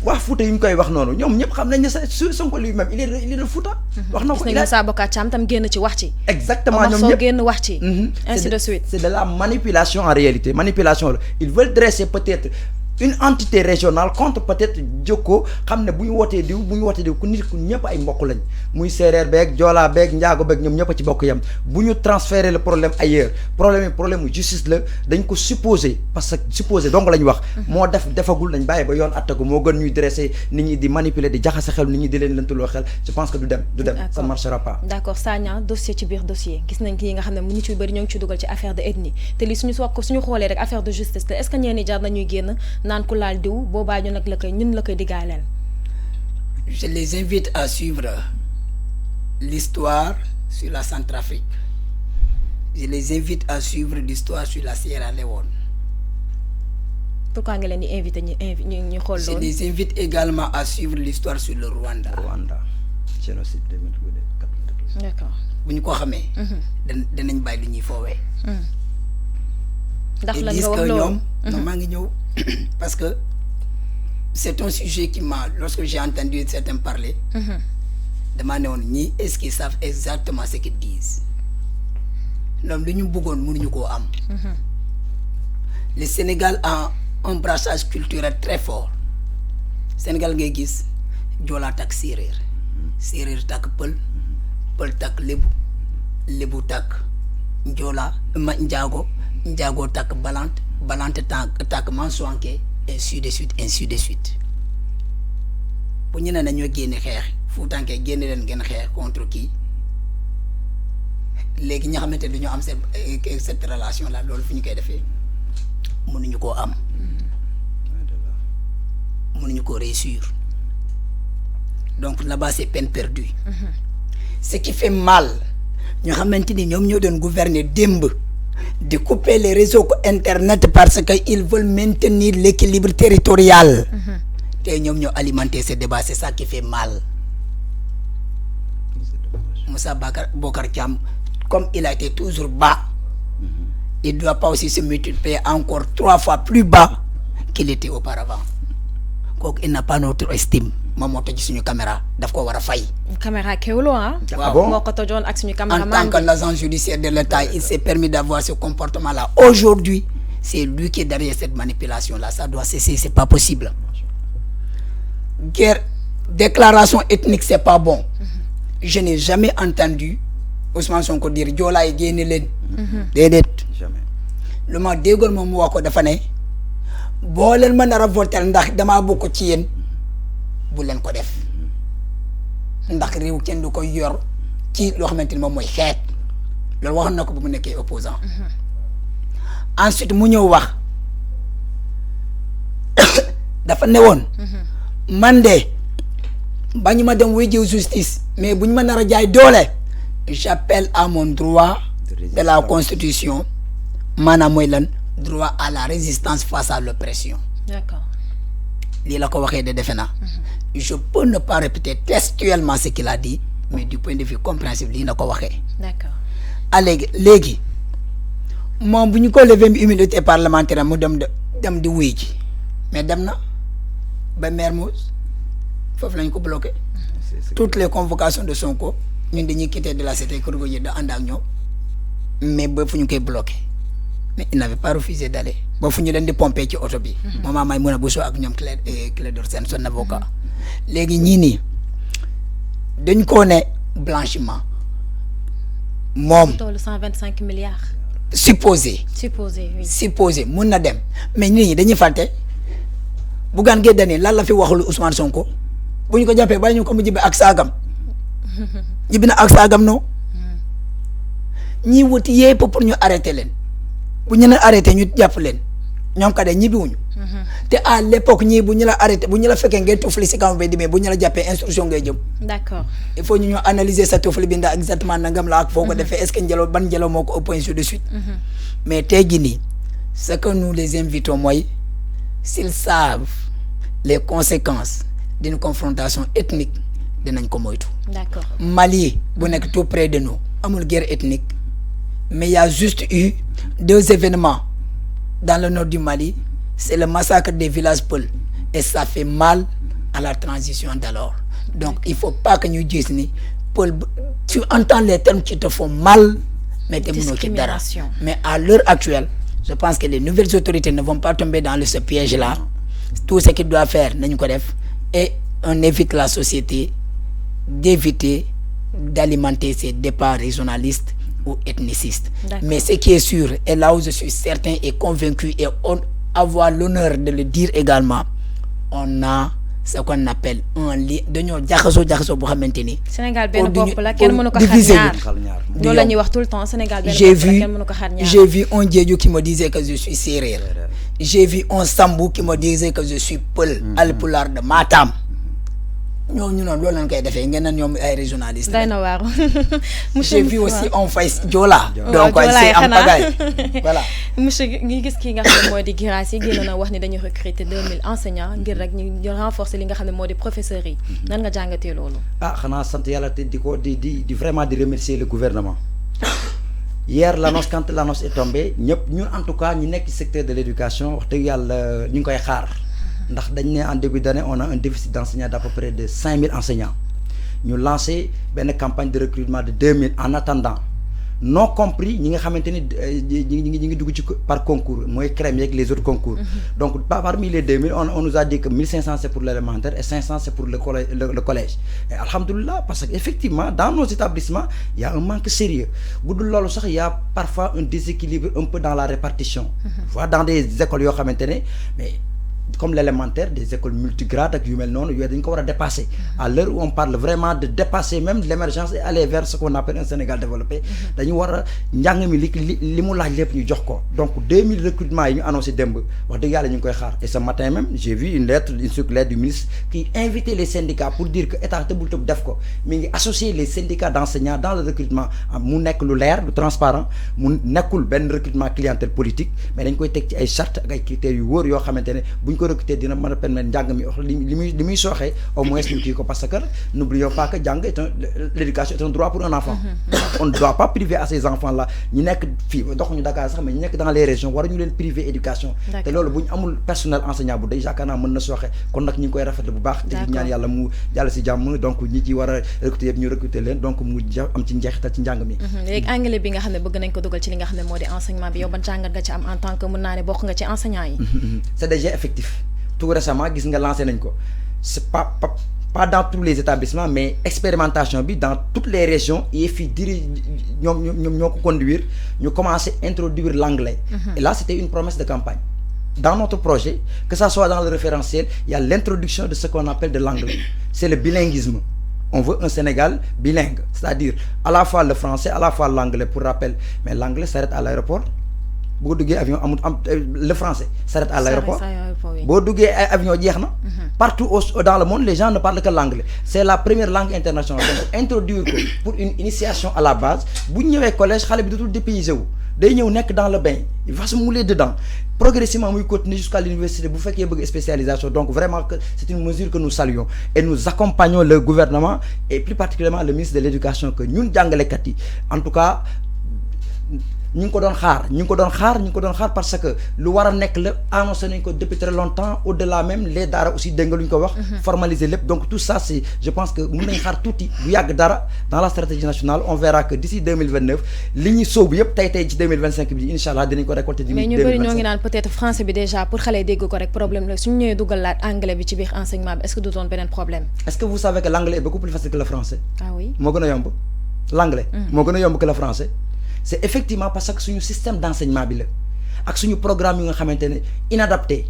wax Fouta yu ñu koy wax noonu ñoom ñëpp xam nañ ne Sonko lui-même il est de Fouta. wax na ko il Moussa Bocar Thiam tam génn ci wax ci. exactement ñoom ñëpp génn wax ci. ainsi de suite. c'est de la manipulation en réalité manipulation la ils veulent dresser peut-être une entité régionale contre peut-être Jokko xam ne bu ñu wootee diw ku nit ku ñëpp ay mbokk lañ muy séeréer beeg joolaa beeg njaago beeg ñoom ñëpp a ci bokk yam bu ñu transférer le problème ailleurs problème justice la dañ ko supposer parce que supposer donc la ñu wax moo defagul nañ bàyyi ba yoon atte ko moo gën ñuy dresser nit ñi di manipuler di jaxase xel nit ñi di leen lëntaloo xel je pense que du dem ça ne marchera pas. d'accord Sagna dossier ci biir dossier gis nañ ki nga xam ne mu ñu ci bëri ñoo ngi ci dugal ci affaire de ethnie te li suñu xoolee rek affaire de justice la est-ce que ñeen ñi jar nañuy génn naan ku laal diw boobaa ñu nag ñun la koy digaaleel. Je les invite à suivre l'histoire sur la Centrafrique. Je les invite à suivre l'histoire sur la Sierra Leone. Pourquoi nga leen di invité ñu xool loolu. Je les invite également à suivre l'histoire sur le Rwanda. Génocide 2014. D'accord. bu ñu ko xamee. danañ bàyyi lu ñuy foowee. ndax la nga wax loolu non maa ngi ñëw parce que c'est un sujet qui m'a lorsque j'ai entendu certains parler. damaa ne woon ñii est-ce qu'ils savent exactement ce qu'ils disent. ñoom li ñu bëggoon mënuñu koo am. Le Sénégal a un brassage culturel très fort. Sénégal ngay gis joolaa takk séeréer séeréer takk pël pël takk lébu takk joolaa njaago takk balante takk mansuanke ainsi de suite bu ñu ne nañoo génne xeex fuutankee génne leen ngeen xeex contre kii léegi ñi xamante dañoo am cette relation là loolu fi ñu koy defee mënuñu koo am mënuñu koo réussir donc là-bas c'est peine perdue. Ce qui fait mal ñu xamante ni ñoom ñoo doon gouverner démb de couper les réseaux internet parce que ils veulent maintenir l'équilibre territorial. te ñoom ñoo alimenter ce débat, c'est ça qui fait mal. Moussa Bocar Thiam, comme il a été toujours bas, il ne doit pas aussi se multiplier encore 3 fois plus bas qu'il était auparavant. Donc il n'a pas notre estime. Maman toj suñu caméra daf ko wara fay. Caméra Kewoulo hein. Moko tojon ak suñu caméra. En tant que l'agent judiciaire de l'État, il s'est permis d'avoir ce comportement là. Aujourd'hui, c'est lui qui est derrière cette manipulation là. Ça doit cesser, c'est pas possible. Guerre, déclaration ethnique, c'est pas bon. Je n'ai jamais entendu Ousmane Sonko dire Joola yi génne leen. Déedéet. Jamais. Le ma déggoon moom mu wax ko dafa ne boo leen ma nar a voter ndax damaa bokk ci yéen bu leen ko def ndax réew kenn du ko yor ci loo xamante ni moom mooy xeet loolu waxoon na ko bu mu nekkee opposant ensuite mu ñëw wax dafa ne woon man de bañu ma dem wuy jiw justice mais bu ñu ma nar a jaay doole j'appelle à mon droit de la constitution maanaam mooy lan droit à la résistance face à l'oppression. D'accord. Lii la ko waxee de defe naa je peux ne pas répéter textuellement ce qu'il a dit mais du point de vue compréhensible lii na ko waxee. D'accord. léegi moom bu ñu ko lever immunité parlementaire mu dem di wuy ji mais dem na ba Mermoz foofu lañ ko bloqué. Toutes les convocations de Sonko ñun dañuy quitter de la cité Keur Gorgui da ànd ak ñoom mais ba fu ñu koy bloqué mais il n'avait pas refusé d'aller ba fu ñu leen di pomper ci oto bi. Maman Maïmouna Bousso ak ñoom Clédor Sène son avocat. léegi ñii nii dañ koo ne blanchiment moom. toolu 125 milliards. supposé oui. Supposé mun na dem mais nit ñi dañuy fàtte Bougane Gueye Dany lan la fi waxul Ousmane Sonko bu ñu ko jàppee bàyyi ñu ko mu jibbi ak saagam jibbi na ak saagam non ñii wuti yépp pour ñu arrêter leen bu ñu leen arrêté ñu jàpp leen ñoom kat ñibbi wuñu te à l'époque ñii bu ñu la arrêté bu ñu la fekkee ngay tufli si kaw bi mais bu ñu la jàppee instruction ngay jëm. D'accord. Il faut ñu analyser sa tufli bi ndax exactement nangam la ak foo ko defee est-ce que njëloo ban njëloo moo ko ëpp ainsi de suite. Mais tey jii nii ce que nous les invitons mooy s'ils savent les conséquences d'une confrontation ethnique dinañ ko moytu. D'accord. Mali bu nekk tout près de nous amul guerre ethnique mais il y a juste eu 2 événements dans le nord du Mali. C'est le massacre des villages Peul et ça fait mal à la transition d'alors. Donc il faut pas que nous disions ni Peul, tu entends les termes qui te font mal mais discrimination. Mais à l'heure actuelle, je pense que les nouvelles autorités ne vont pas tomber dans ce piège-là. Tout ce qu'ils doivent faire, et on évite la société d'éviter d'alimenter ces débats régionalistes ou ethnicistes. Mais ce qui est sûr, et là où je suis certain et convaincu, et avoir l'honneur de le dire également, on a ce qu'on appelle un lien dañoo jaxasoo boo xamante ni. Sénégal benn bopp la kenn mënu ko xar ñaar loolu la ñuy wax tout le temps Sénégal benn bopp la kenn mënu ko xar ñaar. J'ai vu un Diédhiou qui me disait que je suis sérère. J'ai vu un Sambou qui me disait que je suis Peul Alpulaar de Matam. ñooñu noonu loolu lañ koy defee ngeen naan ñoom ay régionalistes. day na waar. J'ai vu aussi on fait Joola. donc c'est am pagaille voilà. monsieur ngi gis kii nga xam ne mooy di Guirassy génn na wax ni dañuy recruter 2000 enseignants ngir rek ñu renforcer li nga xam ne moo di professeurs yi. nan nga jàngatee loolu. ah xanaa sant yàlla te di vraiment di remercier le gouvernement. Hier l'annonce quand l'annonce est tombée ñëpp ñun en tout cas ñi nekk ci secteur de l'éducation wax dëgg yàlla ñu ngi koy xaar. ndax dañ ne en début d'année on a un déficit d'enseignants d'à peu près de 5000 enseignants ñu lancé benn campagne de recrutement de 2000 en attendant non compris ñi nga xamante ni ñi ngi dugg ci par concours mooy CREM yeeg les autres concours. Donc parmi les 2000 on nous a dit que 1500 c'est pour l'élémentaire et 500 c'est pour le collège et alhamdoulilah parce que effectivement dans nos établissements il y a un manque sérieux bu dul loolu sax il y a parfois un déséquilibre un peu dans la répartition. Voilà dans des écoles yoo xamante ne mais comme l'élémentaire, des écoles multigrades ak yu mel noonu yooyu dañ ko war a dépasser à l'heure où on parle vraiment de dépasser même l'émergence et aller vers ce qu'on appelle un Sénégal développé dañu war a njàng mi li mu laaj lépp ñu jox ko donc 2000 recrutements yi ñu annoncé démb wax dëgg yàlla ñu ngi koy xaar et ce matin même j'ai vu une circulaire du ministre qui invitait les syndicats pour dire que état tëbul tëb def ko mi ngi associer les syndicats d'enseignants dans le recrutement mu nekk lu leer lu transparent mu nekkul benn recrutement clientèle politique mais dañ koy teg ci ay chartes ak ay critères yu wóor yoo xamante ne buñ ko recruter dina mën a permettre njàng mi li muy sooxee au moins ñu kii ko parce que n'oublions pas que jàng l'éducation est un droit pour un enfant on ne doit pas priver à ces enfants là ñi nekk fii doxuñu Dakar sax mais ñi nekk dans les régions waruñu leen priver éducation te loolu bu ñu amul personnel enseignant bu day yaakaar naa mën na sooxe kon nag ñu ngi koy rafetlu bu baax te ñaan yàlla mu jàll si jàmm donc ñi ci war a recruter yëpp ñu recruter leen donc mu am ci njeexital ci njàng mi léegi anglais bi nga xam ne bëgg nañ ko dugal ci li nga xam ne moo di enseignement bi yow ban jàngat nga ci am en tant que mën naa ne bokk nga ci enseignant yi c'est déjà effectif tout récemment gis nga lancé nañ ko c'est pas dans tous les établissements mais expérimentation bi dans toutes les régions IEFI diri ñoo ko conduire ñu commencé introduire l'anglais et là c'était une promesse de campagne dans notre projet que ça soit dans le référentiel il y a l'introduction de ce qu'on appelle de l'anglais c'est le bilinguisme on veut un Sénégal bilingue c'est-à-dire à la fois le français à la fois l'anglais pour rappel mais l'anglais s'arrête à l'aéroport boo duggee avion le français s'arrête à l'aéroport boo duggee avion jeex na partout dans le monde les gens ne parlent que l'anglais c'est la première langue internationale donc introduire ko pour une initiation à la base bu ñëwee collège xale bi dootul dépaysé wu day ñëw nekk dans le bain il va se mouler dedans progressivement muy continuer jusqu'à l'université bu fekkee bëgg spécialisation donc vraiment que c'est une mesure que nous saluons et nous accompagnons le gouvernement et plus particulièrement le ministre de l'éducation que ñun jàngalekat yi en tout cas ñu ngi ko doon xaar parce que lu war a nekk la annoncé nañ ko depuis très longtemps au-delà même les daara aussi dégg nga lu ñu ko wax formaliser lépp donc tout ça c'est je pense que mën nañ xaar tuuti du yàgg dara dans la stratégie nationale on verra que d'ici 2029 li ñuy sóobu yëpp tey ci 2025 bi inshallah dinañ ko récolter mais ñu bëri ñoo ngi naan peut-être français bi déjà pour xale yi dégg ko rek problème la suñu ñëwee duggalaat anglais bi ci biir enseignement bi est-ce que du doon beneen problème est-ce que vous savez que l'anglais est beaucoup plus facile que le français ah oui moo gën a yomb l'anglais moo gën a yomb que le français c'est effectivement parce que suñu système d'enseignement bi la ak suñu programme yu nga xamante ne inadapté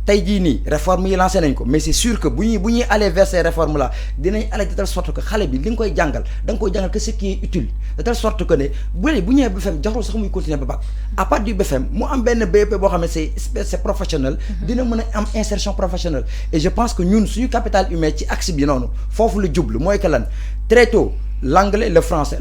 tey jii nii réforme yi lancé nañ ko mais c'est sûr que bu ñuy aller vers ces réformes là dinañ aller de telle sorte que xale bi li nga koy jàngal da nga koy jàngal que ce qui est utile de telle sorte que ne bu ñëwee BFEM joxul sax muy continuer ba bac à part du BFEM mu am benn BEP boo xam ne c'est professionnel dina mën a am insertion professionnelle et je pense que ñun suñu capital humain ci axe bi noonu foofu la jublu mooy que lan très tôt l'anglais le français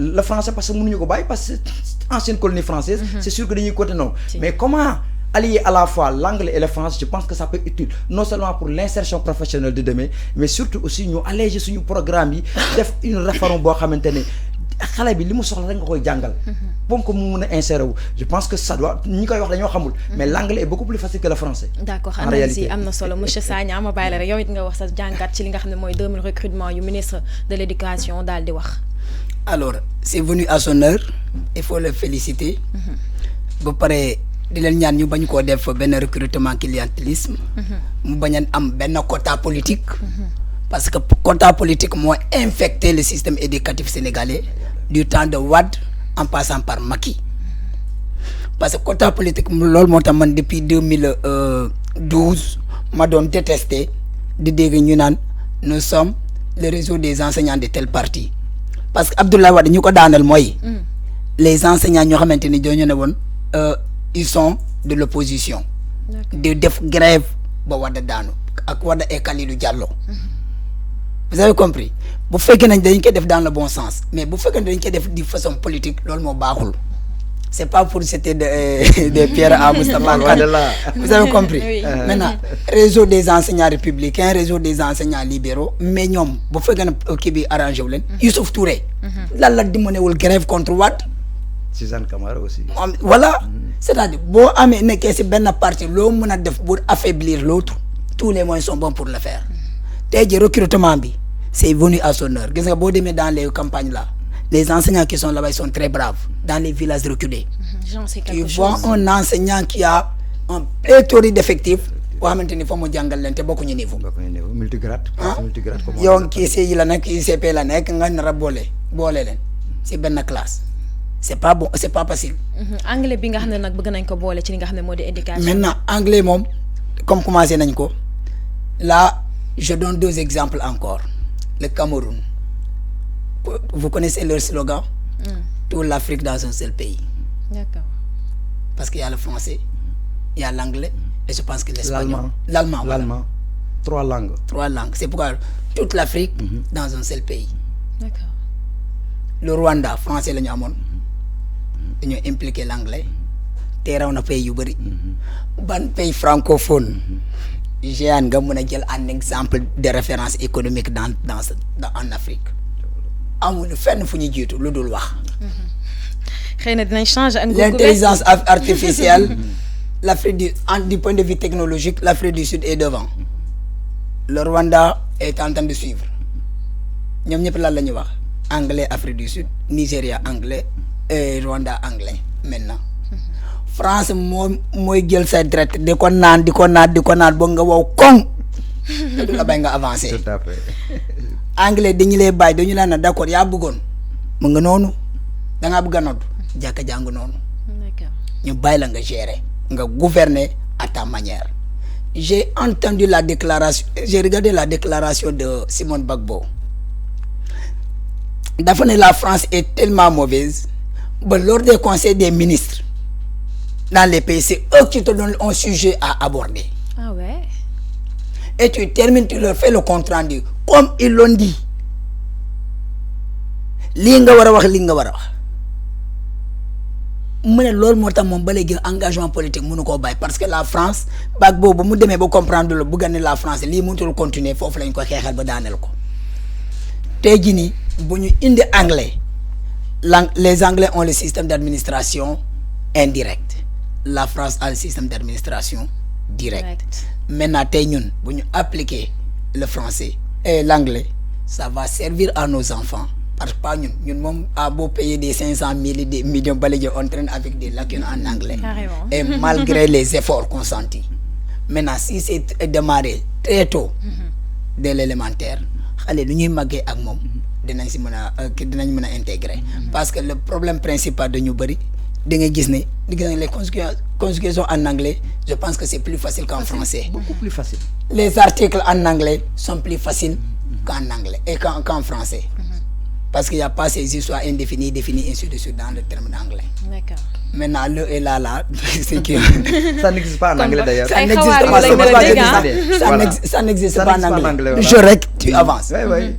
parce que mënuñu ko bàyyi parce que ancienne colonie française c'est sûr que dañuy côté non mais comment allier à la fois l'anglais et le français je pense que ça peut être utile non seulement pour l'insertion professionnelle de demain mais surtout aussi ñu alléger suñu programme yi def une réforme boo xamante ne xale bi li mu soxla rek nga koy jàngal bon que mu mën a insérer wu je pense que ça doit ñi koy wax dañoo xamul mais l'anglais est beaucoup plus facile que le français d'accord analyse yi am na solo monsieur Sagna ma bàyyi la rek yow it nga wax sa jàngat ci li nga xam ne mooy 2000 recrutements yu ministre de l'éducation daal di wax alors c'est venu à son heure il faut le féliciter ba pare di leen ñaan ñu bañ koo def benn recrutement clientélisme mu bañ a am benn quota politique parce que quota politique moo infecté le système éducatif sénégalais du temps de Wade en passant par Macky parce que quota politique loolu moo tax man depuis 2012 ma doon détesté di dégg ñu naan nous sommes le réseau des enseignants de tel parti parce que Abdoulaye Wade ñu ko daanal mooy les enseignants ñoo xamante ni dañu ne woon ils sont de l'opposition di def grève ba Wade daanu ak Wade et Kalidou Diallo vous avez compris bu fekkee nañ dañ koy def dans le bon sens mais bu fekkee dañ koy def de façon politique loolu moo baaxul c'est pas pour jeter des pierres à Moustapha Kane vous avez compris maintenant réseau des enseignants républicains réseau des enseignants libéraux mais ñoom bu fekkee ne kii bi arrangé wu leen Youssouf Touré lan la dimonewul grève contre Wade Suzanne Camara aussi voilà c'est-à-dire boo amee nekkee ci benn parti loo mën a def pour affaiblir l'autre tous les moyens sont bons pour le faire tey ji recrutement bi c'est venu à son heure gis nga boo demee dans les campagnes là les enseignants qui sont là-bas ils sont très braves dans les villages reculés tu vois un enseignant qui a un pléthore d'effectifs boo xamante ni fa mu jàngal leen te bokkuñu niveau multigrade yow kii CI la nekk kii CP la nekk nga nar a boole leen ci benn classe c'est pas bon c'est pas facile anglais bi nga xam ne nag bëgg nañ ko boole ci li nga xam ne moo di éducation maintenant anglais moom comme commencé nañ ko là je donne 2 exemples encore. Le Cameroun, vous connaissez leur slogan? Toute l'Afrique dans un seul pays. D'accord. Parce qu'il y a le français, il y a l'anglais et je pense que l'espagnol. L'allemand. L'allemand. 3 langues. 3 langues. C'est pourquoi toute l'Afrique dans un seul pays. D'accord. Le Rwanda, français, nous avons impliqué l'anglais. Terre on a pays yu bari. Ban pays francophone. J'ai un exemple de référence économique en Afrique. Amul fenn fu ñu jiitu lu dul wax. Xëy na dinañ changer ak l'intelligence artificielle, l'Afrique du point de vue technologique, l'Afrique du Sud est devant. Le Rwanda est en train de suivre. Ñoom ñëpp lan la ñuy wax anglais Afrique du Sud, Nigeria anglais et Rwanda anglais maintenant. France mooy jël sa traite di ko naan ba nga wow koŋ te du la bay nga avancé. Tout à fait. Anglais dañu lay bàyyi dañu la ne d'accord yaa bëggoon mu nga noonu da ngaa bëgg a nodd jàkka jàng noonu. D'accord. ñu bàyyi la nga gérer nga gouverner à ta manière. J'ai entendu la déclaration, j'ai regardé la déclaration de Simone Gbagbo. Dafa ne la France est tellement mauvaise que lors des conseils des ministres dans les pays, c'est eux qui te donnent un sujet à aborder. Ah ouais. Et tu termines, tu leur fais le compte rendu comme ils l'ont dit. Lii nga war a wax lii nga war a wax mu ne loolu moo tax moom ba léegi engagement politique mënu koo bàyyi parce que la France baag boobu mu demee ba comprendre lu bëgg ne la France lii mënutul continuer foofu lañ ko xeexal ba daaneel ko tey jii nii bu ñu indi anglais les anglais ont le système d'administration indirect la France a le système d'administration direct. Maintenant tey ñun bu ñu appliquer le français et l'anglais ça va servir à nos enfants. Parce que pas nous moom à beau payer des 500 000 et des millions balayés on traîne avec des lacunes en anglais. Carrément. Et malgré les efforts consentis. Maintenant si c'est démarré très tôt dès l'élémentaire xale lu ñuy màggee ak moom dinañ si mën a intégrer. Parce que le problème principal de ñu bëri da ngay gis ne les conjugaisons en anglais je pense que c'est plus facile qu'en français. Beaucoup plus facile. Les articles en anglais sont plus faciles qu'en anglais et qu'en français. Parce qu'il n'y a pas ces histoires indéfinies, définies, ainsi de suite dans le terme d'anglais. D'accord. Maintenant, le et là, c'est que... Ça n'existe pas en anglais d'ailleurs. Ça n'existe pas, ça n'existe pas en anglais. Je règle, tu avances. Oui.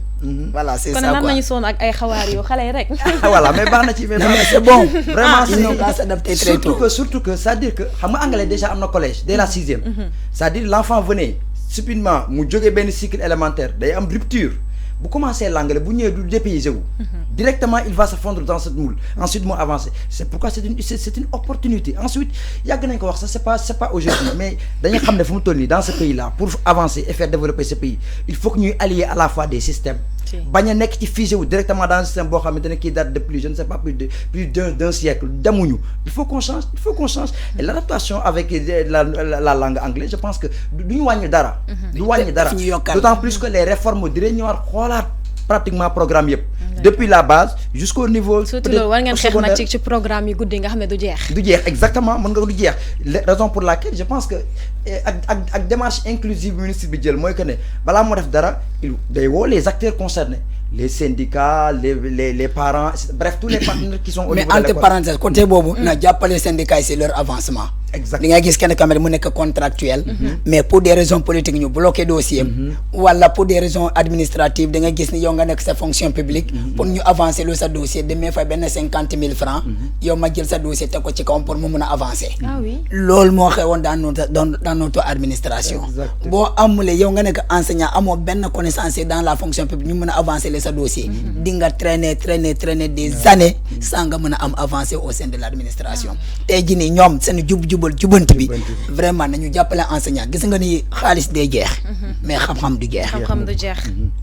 Voilà, c'est Kon ça nan quoi. nañu sonn ak ay xawaar yu xale yi rek. Voilà, mais baax na ci mais Non, mais c'est bon. vraiment Ils n'ont qu'à s'adapter très tôt. surtout que c'est-à-dire que xam nga anglais déjà am na collège dès la 6e. C'est-à-dire l'enfant venait subitement mu jógee benn cycle élémentaire day am rupture. Bu commencer l'anglais bu ñëwee du dépaysé wu directement il va se fondre dans cette moule ensuite mu avancer c'est pourquoi c'est une opportunité ensuite yàgg nañ ko wax ça c'est pas aujourd'hui mais dañuy xam ne fu mu toll nii dans ce pays là pour avancer et faire développer ce pays il faut que ñuy allier à la fois des systèmes bañ a nekk ci figé wu directement dans un système boo xamante ne kii date de plus je ne sais pas plus d'un siècle demuñu il faut qu'on change et l'adaptation avec la langue anglaise je pense que du ñu wàññi dara du wàññi dara d'autant plus que les réformes dinañ ñëwaat xoolaat pratiquement programme yëpp depuis la base jusqu'au niveau surtout loolu war ngeen xeex nag ci programme yu guddi nga xam ne du jeex exactement mën nga du jeex raison pour laquelle je pense que ak démarche inclusive ministre bi jël mooy que ne balaa moo def dara il day woo les acteurs concernés les syndicats les parents bref tous les partenaires qui sont au niveau de l'école. Mais entre parenthèses côté boobu na jàppale syndicats yi c'est leur avancement. Exactement. Li nga gis kenn caméra mu nekk contractuel mais pour des raisons politiques ñu bloqué dossier wala pour des raisons administratives da nga gis ni yow nga nekk sa fonction publique pour ñu avancer lu sa dossier demee fay benn 50 000 francs yow ma jël sa dossier teg ko ci kawam pour mu mun a avancer. Ah oui. Loolu moo xewoon dans notre administration. Boo amulee yow nga nekk enseignant amoo benn connaissance dans la fonction publique ñu mun a avancer le sa dossier di nga traîner des années sans nga mën a am avancer au sein de l'administration. Tey jii nii ñoom seen jubanti bi vraiment nañu jàppale enseignant gis nga ni xaalis day jeex mais xam-xam du jeex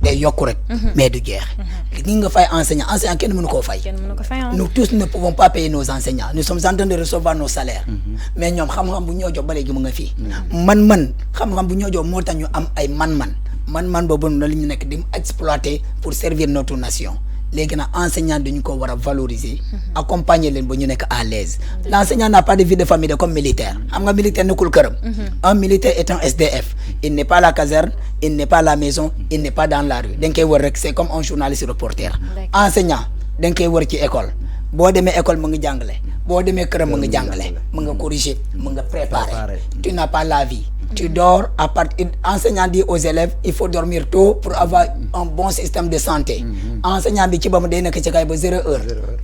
day yokku rek mais du jeex li nga fay enseignant kenn mënu koo fay nous tous ne pouvons pas payer nos enseignants nous sommes en train de recevoir nos salaires mais ñoom xam-xam bu ñoo jox ba léegi mu nga fii man xam-xam bu ñoo jox moo tax ñu am ay man boobu na li ñu nekk di exploiter pour servir notre nation léegi nag enseignant dañu ko war a valoriser accompagner leen ba ñu nekk à l'aise l'enseignant n'a pas de vie de famille comme militaire xam nga militaire nekkul këram un militaire est un SDF il n'est pas à la caserne il n'est pas à la maison il n'est pas dans la rue dañ koy wër rek c'est comme un journaliste reporter enseignant dañ koy wër ci école boo demee école mu ngi jàngale boo demee këram mu ngi jàngale mu nga corriger mu nga préparer tu n'as pas la vie tu dors à partir enseignant dit aux élèves il faut dormir tôt pour avoir un bon système de santé enseignant bi ci ba mu day nekk ci kay ba 0 heure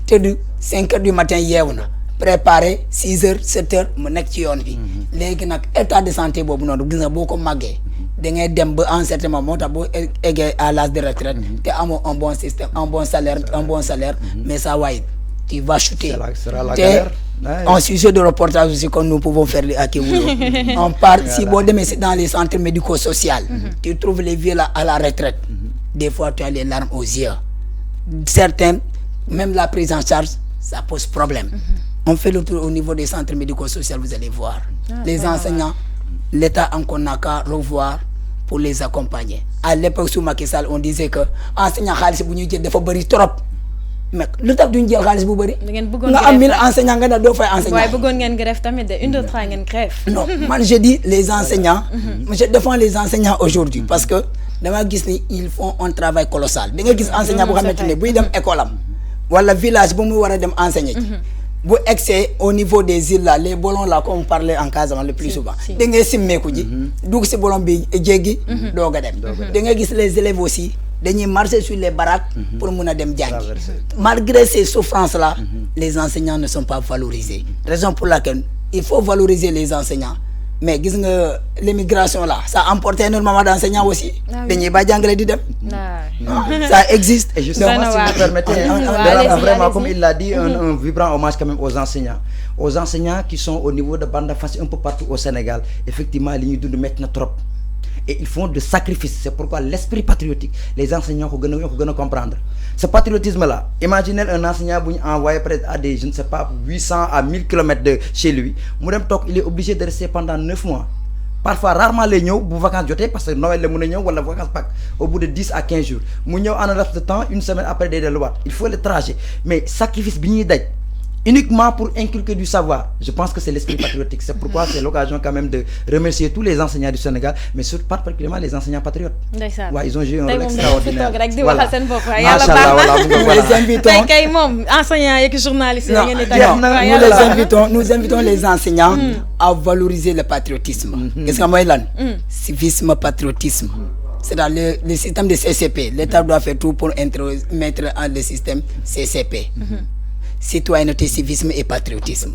tëdd 5 heures du matin yeewu na préparer 6 heures 7 heures mu nekk ci yoon bi léegi nag état de santé boobu noonu gis nga boo ko màggee da ngay dem ba en certain moment moo tax boo eggee à l'âge de retraite te amoo un bon système un bon salaire mais ça waaye tu vas chuter un sujet de reportage aussi comme nous pouvons faire à Kéwoulo on parle si boo demee dans les centres médico-sociaux tu trouves les vieux là à la retraite des fois tu as les larmes aux yeux certains même la prise en charge ça pose problème on fait le tour au niveau des centres médico-sociaux vous allez voir les enseignants l'État encore n'a qu'à revoir pour les accompagner à l'époque sous Macky Sall on disait que enseignant xaalis bu ñuy jël dafa bëri trop mais lu tax duñ jël xaalis bu bëri nga am 1000 enseignants nga ne doo fay enseignant waaye bëggoon ngeen grève tamit de 1 2 3 ngeen grève non man je dis les enseignants je défends les enseignants aujourd'hui parce que dama gis ni ils font un travail colossal da nga gis enseignant bu xamante ne buy dem école am wala village bu mu war a dem enseigner ci bu excès au niveau des îles là les bolons là comme on parlait en Casamance le plus souvent da ngay simmeeku ji dugg si bolon bi jéggi doog a dem da nga gis les élèves aussi dañuy marcher sur les baraques pour mun a dem jàngi malgré ces souffrances là les enseignants ne sont pas valorisés raison pour laquelle il faut valoriser les enseignants mais gis nga l'immigration là ça a emporté énormément d'enseignants aussi dañuy ba jàngale di dem ça existe et justement si vous permettez vraiment comme il l'a dit un vibrant hommage quand même aux enseignants qui sont au niveau de Banda Fassi un peu partout au Sénégal effectivement li ñuy dund métti na trop et ils font de sacrifices c'est pourquoi l'esprit patriotique les enseignants ko gën a comprendre ce patriotisme là imaginez un enseignant bu ñu envoyé peut-être à des je ne sais pas 800 à 1000 kilomètres de chez lui mu dem toog il est obligé de rester pendant 9 mois parfois rarement lay ñëw bu vacances jotee parce que Noël la mën a ñëw wala vacances Pâques au bout de 10 à 15 jours mu ñëw en un laps de temps une semaine après day delluwaat il faut le trajet mais sacrifice bi ñuy daj uniquement pour inculquer du savoir je pense que c'est l'esprit patriotique c'est pourquoi c'est l'occasion quand même de remercier tous les enseignants du Sénégal mais surtout particulièrement les enseignants patriotes waaw ils ont joué un rôle extraordinaire voilà nous les invitons kay moom enseignants yeeg journalistes nous invitons les enseignants à valoriser le patriotisme gis nga mooy lan civisme patriotisme c'est-à-dire le système de CCP l'État doit faire tout pour mettre en le système CCP citoyenneté civisme et patriotisme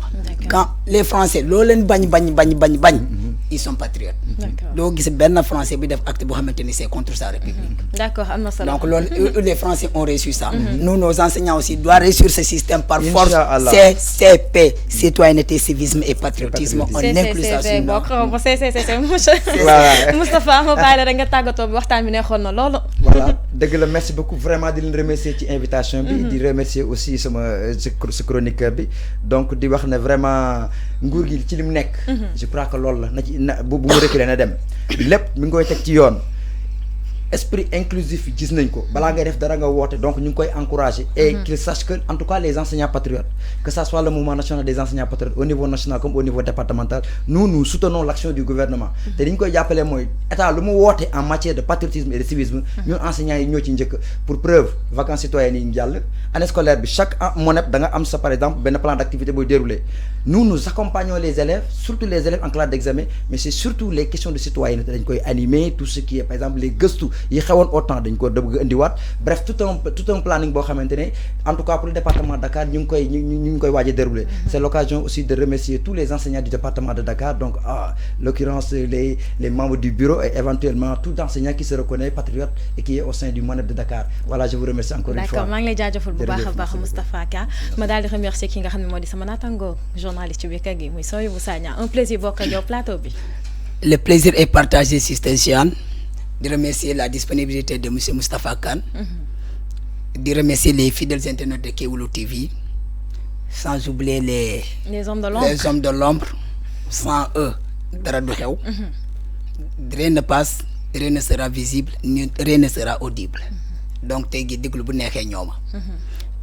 quand les Français loolu leen bañ ils sont patriotes doo gis benn Français bi def acte boo xamante ni c'est contre sa République d'accord am na solo donc loolu les Français ont réussi ça nous nos enseignants aussi doivent réussir ce système par force CCP citoyenneté civisme et patriotisme on inclut ça Moustapha ma bàyyi la rek nga tàggatoo bi waxtaan bi neexoon na loolu voilà dëgg la merci beaucoup vraiment di leen remercier ci invitation bi di remercier aussi sama ce chroniqueur bi donc di wax ne vraiment nguur gi ci li mu nekk je crois que loolu la na ci bu mu reculer na dem lépp mi ngi koy teg ci yoon esprit inclusif gis nañ ko balaa ngay def dara nga woote donc ñu ngi koy encourager et qu'ils sachent que en tout cas les enseignants patriotes que ça soit le mouvement national des enseignants patriotes au niveau national comme au niveau départemental nous soutenons l'action du gouvernement te li ñu koy jàppale mooy état lu mu woote en matière de patriotisme et de civisme ñun enseignants yi ñoo ci njëkk pour preuve vacances citoyennes yi ñu jàll année scolaire bi chaque monep da nga am sa par exemple benn plan d'activité booy dérouler nous accompagnons les élèves surtout les élèves en classe d'examen mais c'est surtout les questions de citoyenneté dañ koy animer tout ce qui est par exemple les gëstu yi xewoon autant dañ ko bëgg indiwaat bref tout un planning boo xamante ne en tout cas pour le département de Dakar ñu ngi koy waaj a dérouler c'est l'occasion aussi de remercier tous les enseignants du département de Dakar donc à l'occurrence les membres du bureau et éventuellement tout enseignant qui se reconnaît patriote et qui est au sein du MONEP de Dakar voilà je vous remercie encore une fois. D'accord maa ngi lay jaajëfal bu baax a baax Moustapha Ka ma daal di remercier ki nga xam ne moo di sama naataango journaliste bi kër gi muy Soyibou Sagna un plaisir bokk ak yow plateau bi. Le plaisir est partagé Sister Jeanne de remercier la disponibilité de monsieur Moustapha Kane de remercier les fidèles internautes de Kéwoulo TV sans oublier les hommes de l'ombre sans eux dara du xew rien ne passe rien ne sera visible rien ne sera audible donc tey gi déglu bu neexee ñooma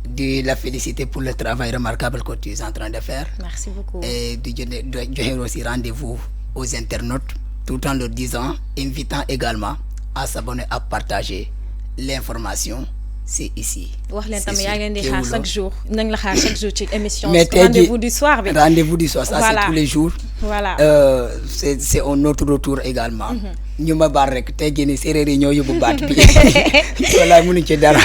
di la féliciter pour le travail remarquable que tu es en train de faire. Merci beaucoup. Et de joxe aussi rendez-vous aux internautes tout en leur disant, invitant également à s'abonner, à partager l'information. C'est ici. wax leen tam yaa ngi leen di xaar chaque jour nañ la xaar chaque jour ci émission. mais rendez-vous du soir bi. rendez-vous du soir ça c'est tous les jours. voilà c'est un autre retour également. ñu ma baal rek tey jii nii séeréer yi ñoo yóbbu baat bi walaay mënuñ ci dara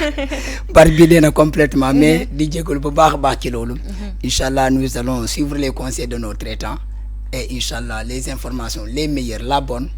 baat bi dee na complètement mais di jégalu bu baax a baax ci loolu. Inch'Allah nous allons suivre les conseils de nos traitants et Inch'Allah les informations les meilleures la bonne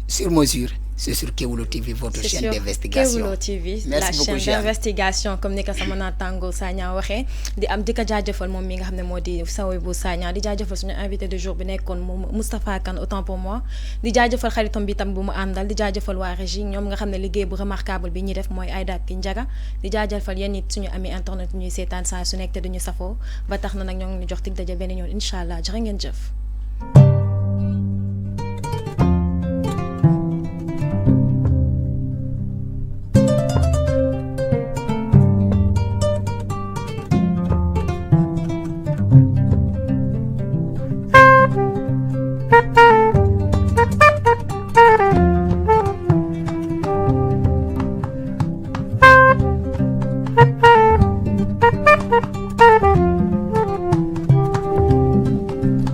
sur mesure. C'est sur Kéwoulo TV, votre chaîne d'investigation. Kéwoulo TV, merci la chaîne d'investigation comme ni ko sama naataango Sagna waxee di am di ko jaajëfal moom mi nga xam ne moo di Sawebou Sagna di jaajëfal suñu invité de jour bi nekkoon moom Moustapha Kane autant pour moi di jaajëfal xaritam bi tam bu mu àndal di jaajëfal waa régie ñoom nga xam ne liggéey bu remarquable bi ñuy def mooy Aïda ak Ndiaga di jaajëfal yéen it suñu ami internet ñuy seetaan saa su nekk te duñu safoo ba tax na nag ñoo ngi jox tig daje benn yoon incha allah jërë ngeen jëf. Thank you.